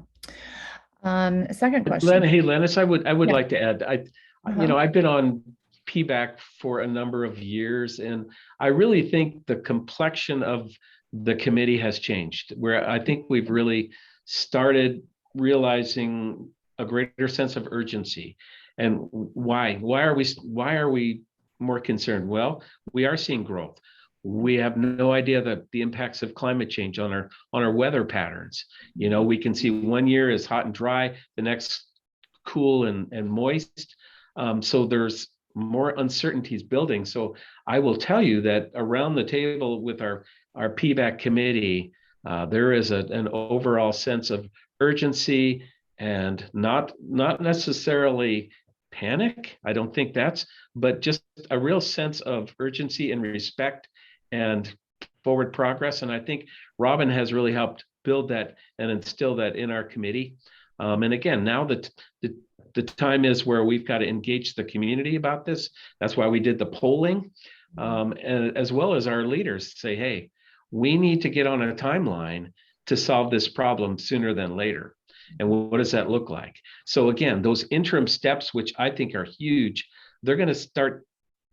Second question. Hey, Lennis, I would Yeah. like to add, Uh-huh. I've been on PBAC for a number of years, and I really think the complexion of the committee has changed, where I think we've really started realizing a greater sense of urgency. And why are we more concerned? Well, we are seeing growth. We have no idea the impacts of climate change on our weather patterns. You know, we can see one year is hot and dry, the next cool and moist. So there's more uncertainties building. So I will tell you that around the table with our PBAC committee, there is an overall sense of urgency, and not necessarily panic. I don't think but just a real sense of urgency and respect and forward progress. And I think Robin has really helped build that and instill that in our committee. And again, now that the time is where we've got to engage the community about this. That's why we did the polling, and as well as our leaders say, hey, we need to get on a timeline to solve this problem sooner than later. And what does that look like? So again, those interim steps, which I think are huge, they're going to start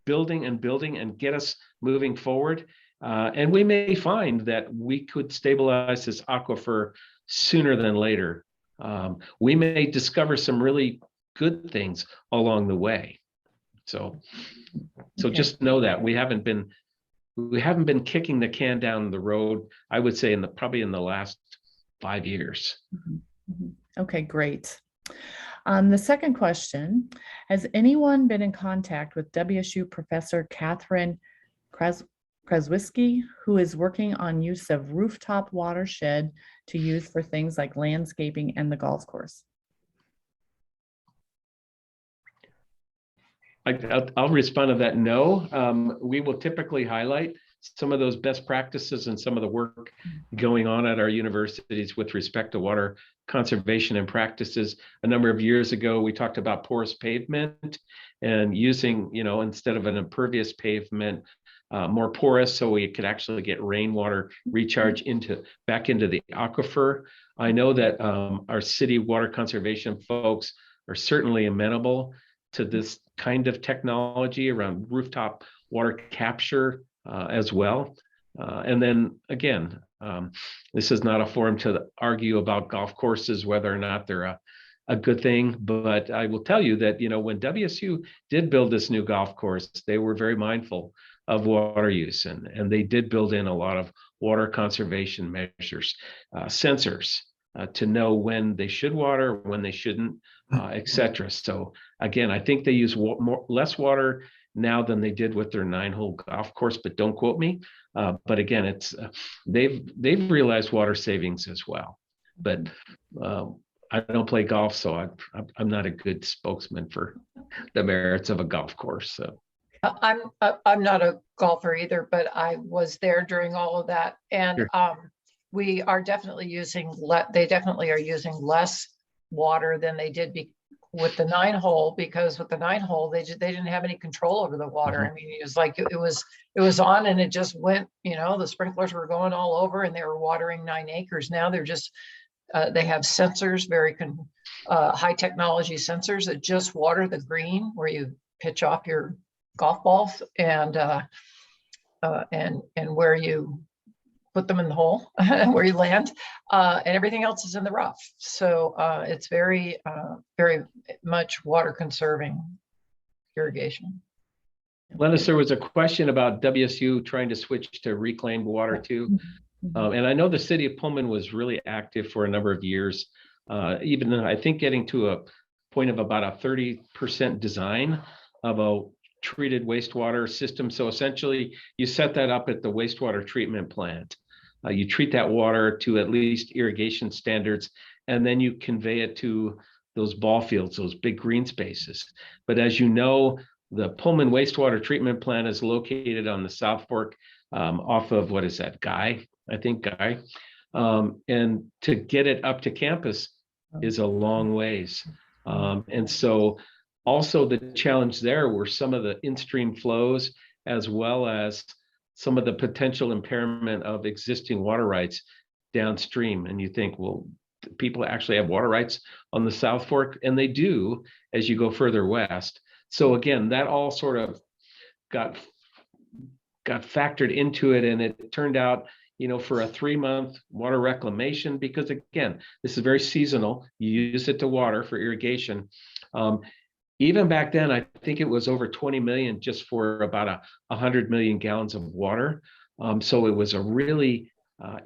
building and get us moving forward. And we may find that we could stabilize this aquifer sooner than later. We may discover some really good things along the way. So Okay. just know that we haven't been kicking the can down the road, I would say, probably in the last 5 years. Mhm, mhm. Okay, great. The second question, has anyone been in contact with WSU Professor Catherine Kraswiski, who is working on use of rooftop watershed to use for things like landscaping and the golf course? I'll respond to that. No, we will typically highlight some of those best practices and some of the work going on at our universities with respect to water conservation and practices. A number of years ago, we talked about porous pavement and using, instead of an impervious pavement, more porous, so we could actually get rainwater recharge back into the aquifer. I know that our city water conservation folks are certainly amenable to this kind of technology around rooftop water capture as well. And then again, this is not a forum to argue about golf courses, whether or not they're a good thing, but I will tell you that, when WSU did build this new golf course, they were very mindful of water use, and they did build in a lot of water conservation measures, sensors, to know when they should water, when they shouldn't, et cetera. So again, I think they use less water now than they did with their 9-hole golf course, but don't quote me. But again, it's they've realized water savings as well. But I don't play golf, so I'm not a good spokesman for the merits of a golf course. So I'm not a golfer either, but I was there during all of that, and Sure. We are definitely they definitely are using less water than they did with the 9-hole, because with the 9-hole they didn't have any control over the water. Mhm. I mean, it was like it was on and it just went. The sprinklers were going all over and they were watering 9 acres. Now they're just they have sensors, very high technology sensors that just water the green where you pitch off your golf balls, and where you put them in the hole where you land, and everything else is in the rough. So it's very much water conserving irrigation. Lennis, there was a question about WSU trying to switch to reclaimed water too. And I know the city of Pullman was really active for a number of years, even I think getting to a point of about a 30% design of a treated wastewater system. So essentially, you set that up at the wastewater treatment plant. You treat that water to at least irrigation standards, and then you convey it to those ball fields, those big green spaces. But as you know, the Pullman wastewater treatment plant is located on the South Fork off of, what is that, Guy? I think Guy. And to get it up to campus is a long ways. And so also the challenge there were some of the in-stream flows, as well as some of the potential impairment of existing water rights downstream. And you think, well, people actually have water rights on the South Fork, and they do as you go further west. So again, that all sort of got factored into it, and it turned out, for a 3-month water reclamation, because again, this is very seasonal. You use it to water for irrigation. Even back then, I think it was over 20 million just for about 100 million gallons of water. So it was a really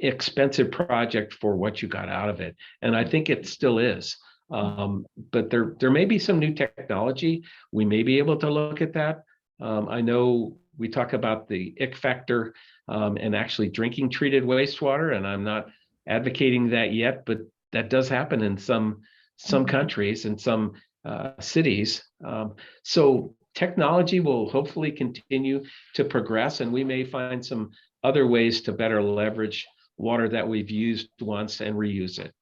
expensive project for what you got out of it. And I think it still is. But there may be some new technology. We may be able to look at that. I know we talk about the ick factor and actually drinking treated wastewater, and I'm not advocating that yet, but that does happen in some countries and some cities. So technology will hopefully continue to progress, and we may find some other ways to better leverage water that we've used once and reuse it.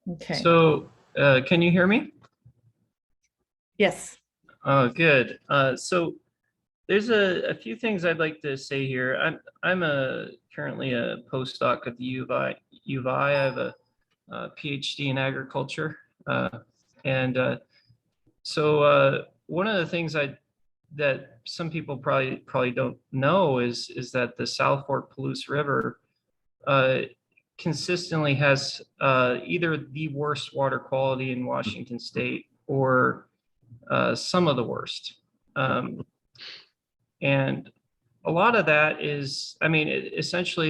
Okay. So, can you hear me? Yes. Oh, good. So there's a few things I'd like to say here. I'm currently a postdoc at the U of I. I have a PhD in agriculture, and so one of the things that some people probably don't know is that the South Fork Palouse River consistently has either the worst water quality in Washington State or some of the worst. And a lot of that is, essentially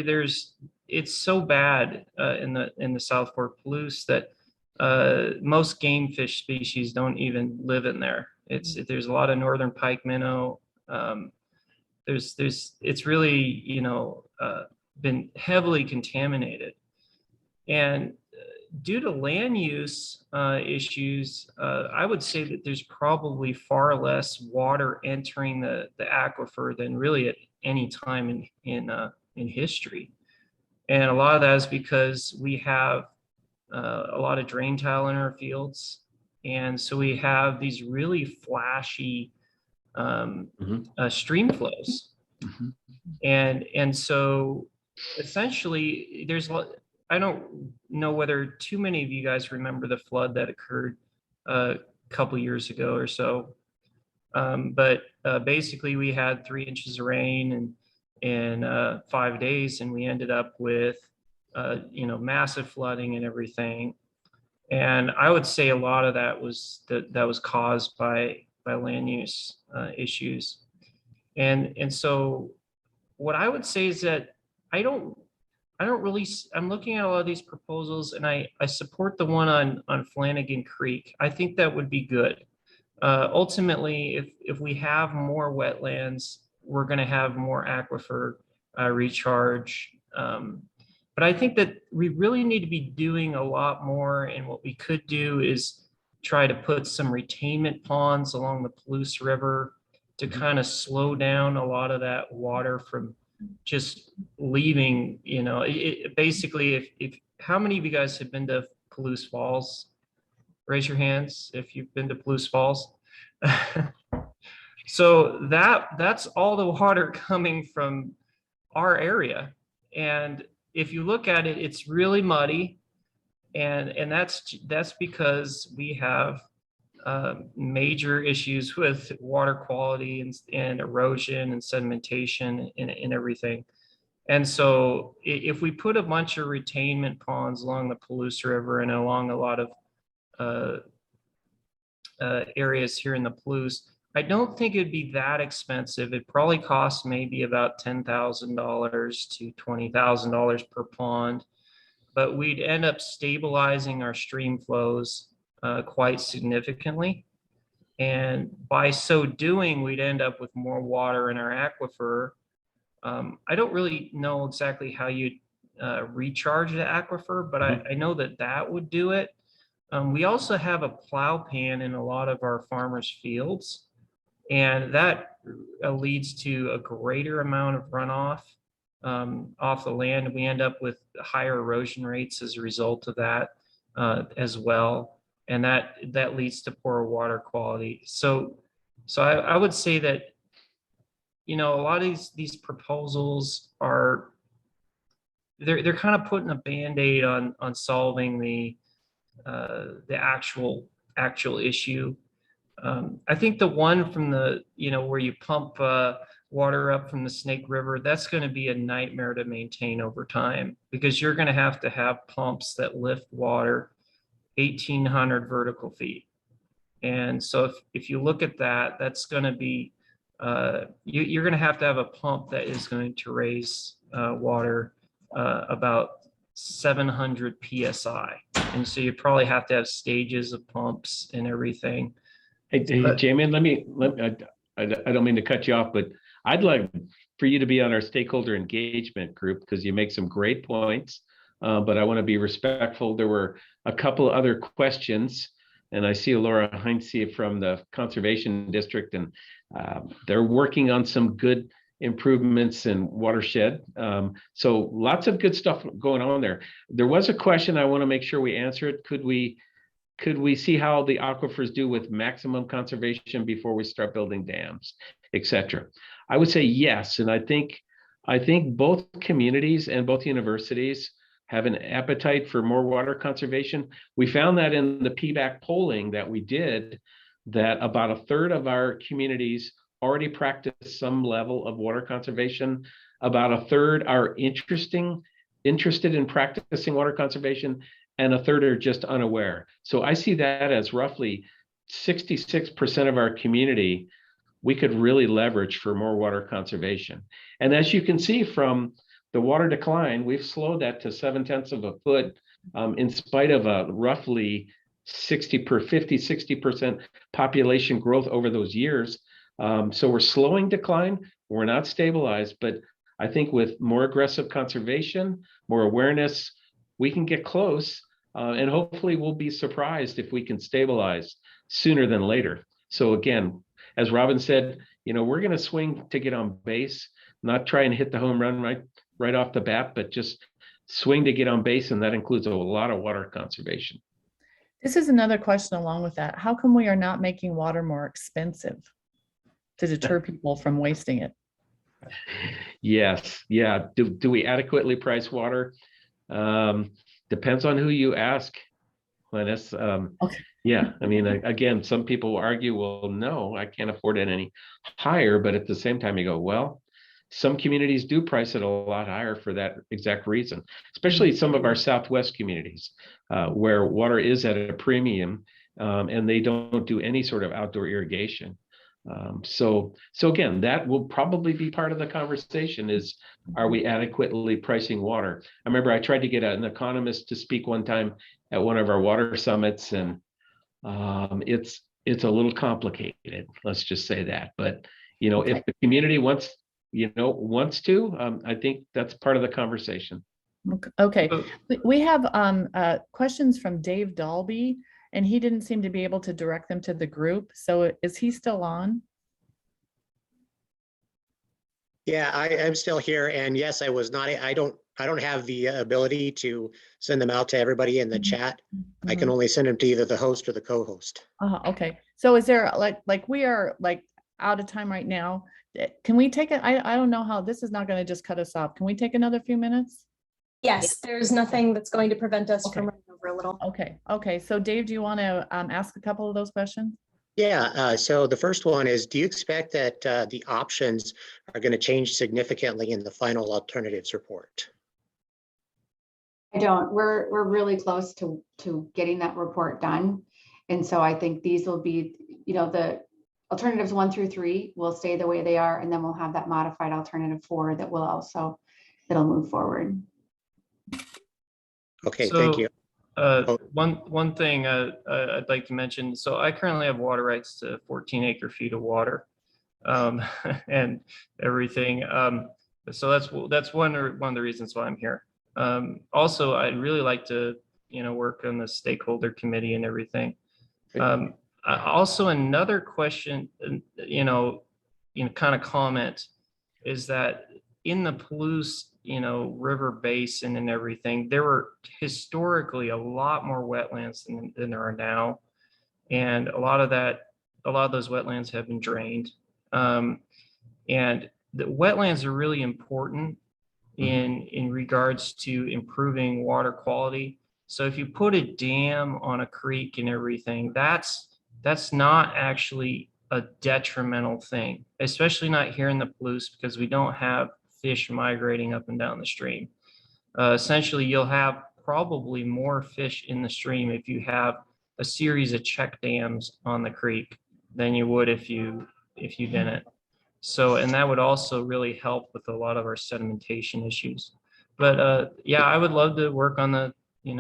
it's so bad in the South Fork Palouse that most game fish species don't even live in there. There's a lot of northern pike minnow. It's really, been heavily contaminated. And due to land use issues, I would say that there's probably far less water entering the aquifer than really at any time in history. And a lot of that is because we have a lot of drain tile in our fields. And so we have these really flashy stream flows. And so essentially I don't know whether too many of you guys remember the flood that occurred a couple years ago or so. But basically we had 3 inches of rain in 5 days, and we ended up with massive flooding and everything. And I would say a lot of that was caused by land use issues. And so what I would say is that I'm looking at a lot of these proposals, and I support the one on Flanagan Creek. I think that would be good. Ultimately, if we have more wetlands, we're going to have more aquifer recharge. But I think that we really need to be doing a lot more. And what we could do is try to put some retainment ponds along the Palouse River to kind of slow down a lot of that water from just leaving. Basically, if how many of you guys have been to Palouse Falls? Raise your hands if you've been to Palouse Falls. So that's all the water coming from our area. And if you look at it, it's really muddy. And that's because we have major issues with water quality and erosion and sedimentation and everything. And so if we put a bunch of retainment ponds along the Palouse River and along a lot of areas here in the Palouse, I don't think it'd be that expensive. It probably costs maybe about $10,000 to $20,000 per pond, but we'd end up stabilizing our stream flows quite significantly. And by so doing, we'd end up with more water in our aquifer. I don't really know exactly how you recharge the aquifer, but I know that that would do it. We also have a plow pan in a lot of our farmers' fields, and that leads to a greater amount of runoff off the land. We end up with higher erosion rates as a result of that as well. And that leads to poorer water quality. So I would say that, you know, a lot of these proposals are, they're kind of putting a Band-Aid on solving the actual issue. I think the one from the, you know, where you pump water up from the Snake River, that's going to be a nightmare to maintain over time, because you're going to have pumps that lift water 1,800 vertical feet. And so if you look at that, that's going to be, you're going to have a pump that is going to raise water about 700 PSI. And so you probably have to have stages of pumps and everything. Hey, Jamie, I don't mean to cut you off, but I'd like for you to be on our stakeholder engagement group, because you make some great points. But I want to be respectful. There were a couple other questions, and I see Laura Heinze from the Conservation District, and they're working on some good improvements in watershed. So lots of good stuff going on there. There was a question I want to make sure we answer it. Could we see how the aquifers do with maximum conservation before we start building dams, etc.? I would say yes, and I think both communities and both universities have an appetite for more water conservation. We found that in the PBAC polling that we did, that about a third of our communities already practice some level of water conservation. About a third are interested in practicing water conservation, and a third are just unaware. So I see that as roughly 66% of our community we could really leverage for more water conservation. And as you can see from the water decline, we've slowed that to 0.7 of a foot in spite of a roughly 60% population growth over those years. So we're slowing decline, we're not stabilized, but I think with more aggressive conservation, more awareness, we can get close, and hopefully we'll be surprised if we can stabilize sooner than later. So again, as Robin said, you know, we're going to swing to get on base, not try and hit the home run right off the bat, but just swing to get on base, and that includes a lot of water conservation. This is another question along with that. How come we are not making water more expensive to deter people from wasting it? Yes, yeah. Do we adequately price water? Depends on who you ask, Glennis. Okay. Yeah, I mean, again, some people argue, well, no, I can't afford it any higher. But at the same time, you go, well, some communities do price it a lot higher for that exact reason, especially some of our Southwest communities where water is at a premium and they don't do any sort of outdoor irrigation. So again, that will probably be part of the conversation is, are we adequately pricing water? I remember I tried to get an economist to speak one time at one of our water summits, and it's a little complicated, let's just say that. But, you know, if the community wants to, I think that's part of the conversation. Okay, we have questions from Dave Dalby, and he didn't seem to be able to direct them to the group. So is he still on? Yeah, I'm still here, and yes, I was not. I don't have the ability to send them out to everybody in the chat. I can only send them to either the host or the co-host. Okay. So is there like we are like out of time right now? Can we take it? I don't know how this is not going to just cut us off. Can we take another few minutes? Yes, there's nothing that's going to prevent us from running over a little. Okay. So Dave, do you want to ask a couple of those questions? Yeah, so the first one is, do you expect that the options are going to change significantly in the final alternatives report? I don't. We're really close to getting that report done. And so I think these will be, you know, alternatives 1 through 3 will stay the way they are, and then we'll have that modified alternative 4 that will also, that'll move forward. Okay, thank you. One thing I'd like to mention. So I currently have water rights to 14 acre-feet of water, and everything. So that's one of the reasons why I'm here. Also, I'd really like to, work on the stakeholder committee and everything. Also, another question, kind of comment is that in the Palouse, river basin and everything, there were historically a lot more wetlands than there are now. And a lot of those wetlands have been drained. And the wetlands are really important in regards to improving water quality. So if you put a dam on a creek and everything, that's not actually a detrimental thing, especially not here in the Palouse, because we don't have fish migrating up and down the stream. Essentially, you'll have probably more fish in the stream if you have a series of check dams on the creek than you would if you didn't. So, and that would also really help with a lot of our sedimentation issues. But yeah, I would love to work on the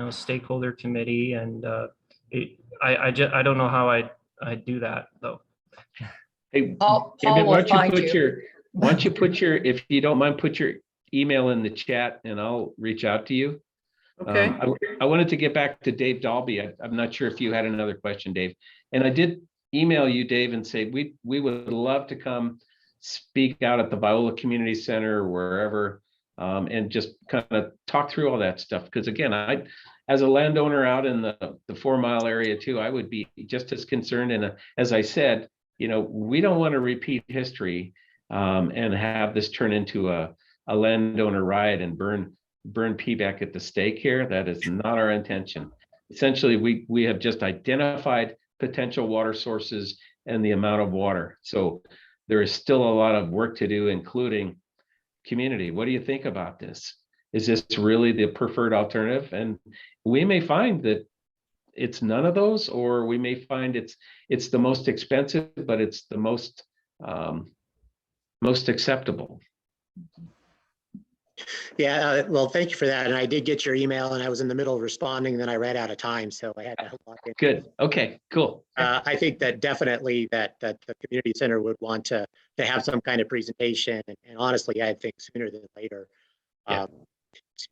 stakeholder committee, and I don't know how I do that though. Hey, Paul David, will find why don't you put your, if you don't mind, put your email in the chat and I'll reach out to you. Okay. I wanted to get back to Dave Dalby. I'm not sure if you had another question, Dave. And I did email you, Dave, and say we would love to come speak out at the Viola Community Center or wherever, and just kind of talk through all that stuff. Because again, as a landowner out in the 4 mile area too, I would be just as concerned. And as I said, we don't want to repeat history and have this turn into a landowner riot and burn PBAC at the stake here. That is not our intention. Essentially, we have just identified potential water sources and the amount of water. So there is still a lot of work to do, including community. What do you think about this? Is this really the preferred alternative? And we may find that it's none of those, or we may find it's the most expensive, but it's the most acceptable. Yeah, well, thank you for that. And I did get your email and I was in the middle of responding, and then I ran out of time, so I had to log in. Good. Okay, cool. I think that definitely that the community center would want to have some kind of presentation, and honestly, I think sooner than later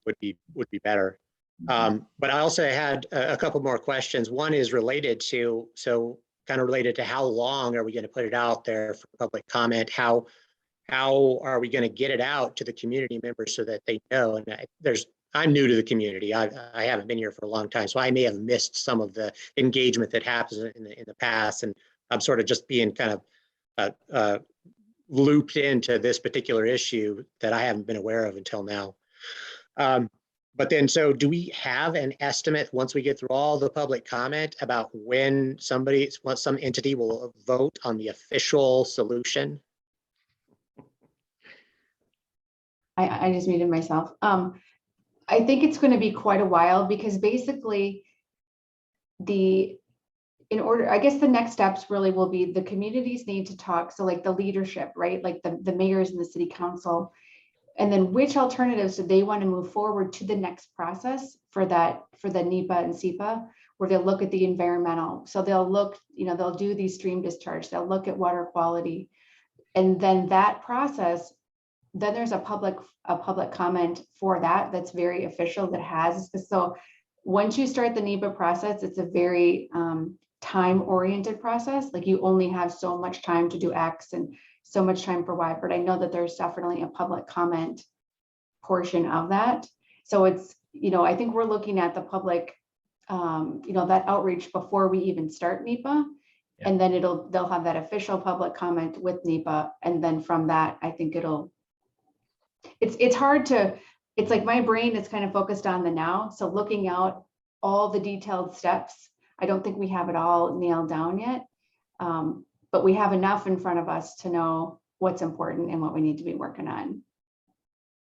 would be better. But I also had a couple more questions. One is related to, kind of related to how long are we going to put it out there for public comment? How are we going to get it out to the community members so that they know? And I'm new to the community. I haven't been here for a long time, so I may have missed some of the engagement that happens in the past, and I'm sort of just being kind of looped into this particular issue that I haven't been aware of until now. But then, so do we have an estimate once we get through all the public comment about when some entity will vote on the official solution? I just muted myself. I think it's going to be quite a while, because basically I guess the next steps really will be the communities need to talk. So like the leadership, right? Like the mayors and the city council, and then which alternatives do they want to move forward to the next process for the NEPA and SEPA, where they'll look at the environmental. So they'll look, they'll do these stream discharge, they'll look at water quality. And then that process, then there's a public comment for that's very official, that has. So once you start the NEPA process, it's a very time-oriented process. Like you only have so much time to do X and so much time for Y, but I know that there's definitely a public comment portion of that. So it's, I think we're looking at the public, that outreach before we even start NEPA. Yeah. And then they'll have that official public comment with NEPA. And then from that, I think it's hard to, it's like my brain is kind of focused on the now. So looking out all the detailed steps, I don't think we have it all nailed down yet. But we have enough in front of us to know what's important and what we need to be working on.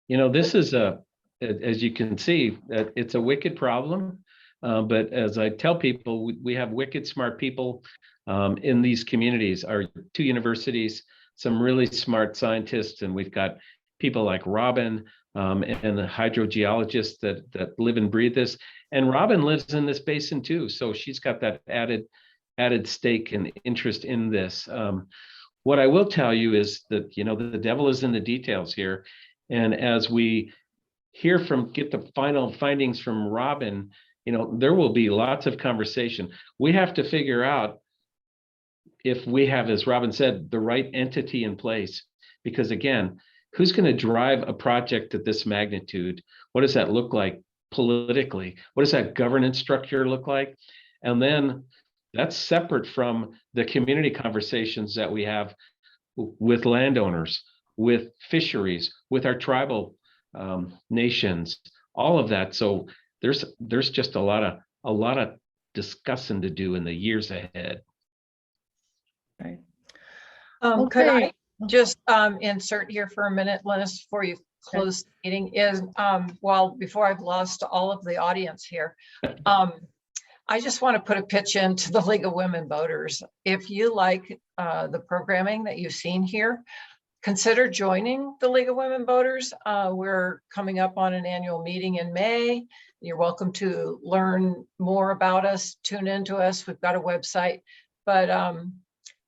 This is as you can see, it's a wicked problem, But as I tell people, we have wicked smart people in these communities, our 2 universities, some really smart scientists, and we've got people like Robin and the hydrogeologists that live and breathe this. And Robin lives in this basin too, so she's got that added stake and interest in this. What I will tell you is that, you know, the devil is in the details here. And as we get the final findings from Robin, you know, there will be lots of conversation. We have to figure out if we have, as Robin said, the right entity in place, because again, who's going to drive a project at this magnitude? What does that look like politically? What does that governance structure look like? And then that's separate from the community conversations that we have with landowners, with fisheries, with our tribal nations, all of that. So there's just a lot of discussing to do in the years ahead. Right. Could I Okay. just insert here for a minute, Linus, before you close the meeting, is before I've lost all of the audience here, I just want to put a pitch into the League of Women Voters. If you like the programming that you've seen here, consider joining the League of Women Voters. We're coming up on an annual meeting in May. You're welcome to learn more about us, tune into us. We've got a website, but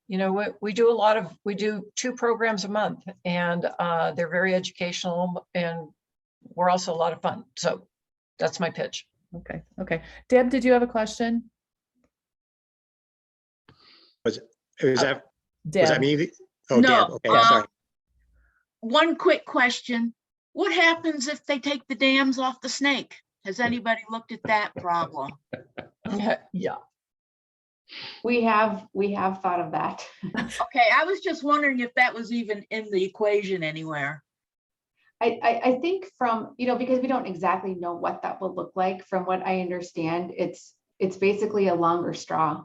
you know, we do 2 programs a month, and they're very educational, and we're also a lot of fun. So that's my pitch. Okay. Okay. Deb, did you have a question? Was that Deb. me? Oh, No, Deb. Okay, sorry. One quick question. What happens if they take the dams off the Snake? Has anybody looked at that problem? Yeah. We have thought of that. Okay, I was just wondering if that was even in the equation anywhere. I think from, you know, because we don't exactly know what that will look like, from what I understand, it's basically a longer straw,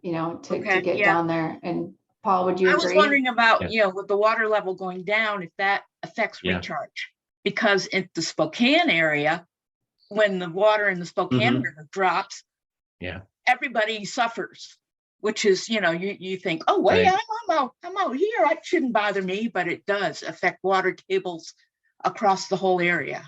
you know, to Okay, get yeah. down there. And Paul, would you I agree? was wondering about, Yeah. you know, with the water level going down, if that affects Yeah. recharge. Because in the Spokane area, when the water in the Spokane River drops, Yeah. everybody suffers, which is, you know, you think, oh, wait, Right. I'm out here. It shouldn't bother me, but it does affect water tables across the whole area.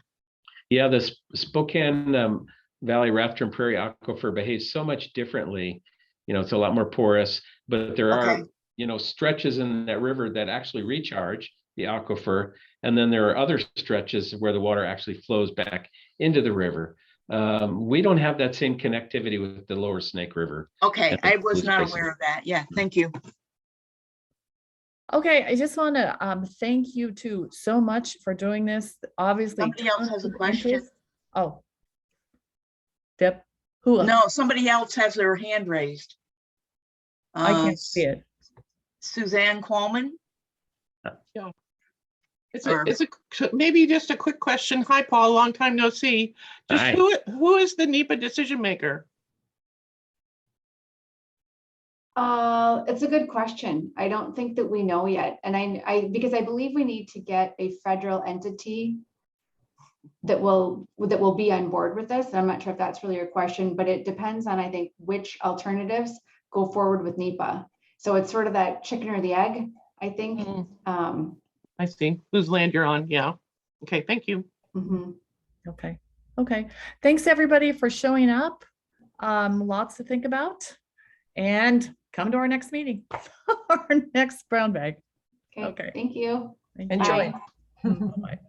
Yeah, the Spokane Valley Rafter and Prairie Aquifer behaves so much differently. You know, it's a lot more porous, but there Okay. are, you know, stretches in that river that actually recharge the aquifer. And then there are other stretches where the water actually flows back into the river. We don't have that same connectivity with the lower Snake River. Okay, and the I was Palouse not Basin. aware of that. Yeah, thank you. Okay, I just want to thank you two so much for doing this. Obviously, Somebody else tons has a of question. interest. Oh. Deb, who? No, somebody else has their hand raised. I can't see it. Suzanne Coleman. Maybe just a quick question. Hi, Paul, long time no see. Just Hi. who is the NEPA decision maker? It's a good question. I don't think that we know yet. And because I believe we need to get a federal entity that will be on board with this. I'm not sure if that's really your question, but it depends on, I think, which alternatives go forward with NEPA. So it's sort of that chicken or the egg, I think. I see whose land you're on. Yeah. Okay, thank you. Mhm. Okay. Okay. Thanks everybody for showing up. Lots to think about, and come to our next meeting, our next brown bag. Okay, Okay. thank you. Thank you. Enjoy. Bye. Bye-bye.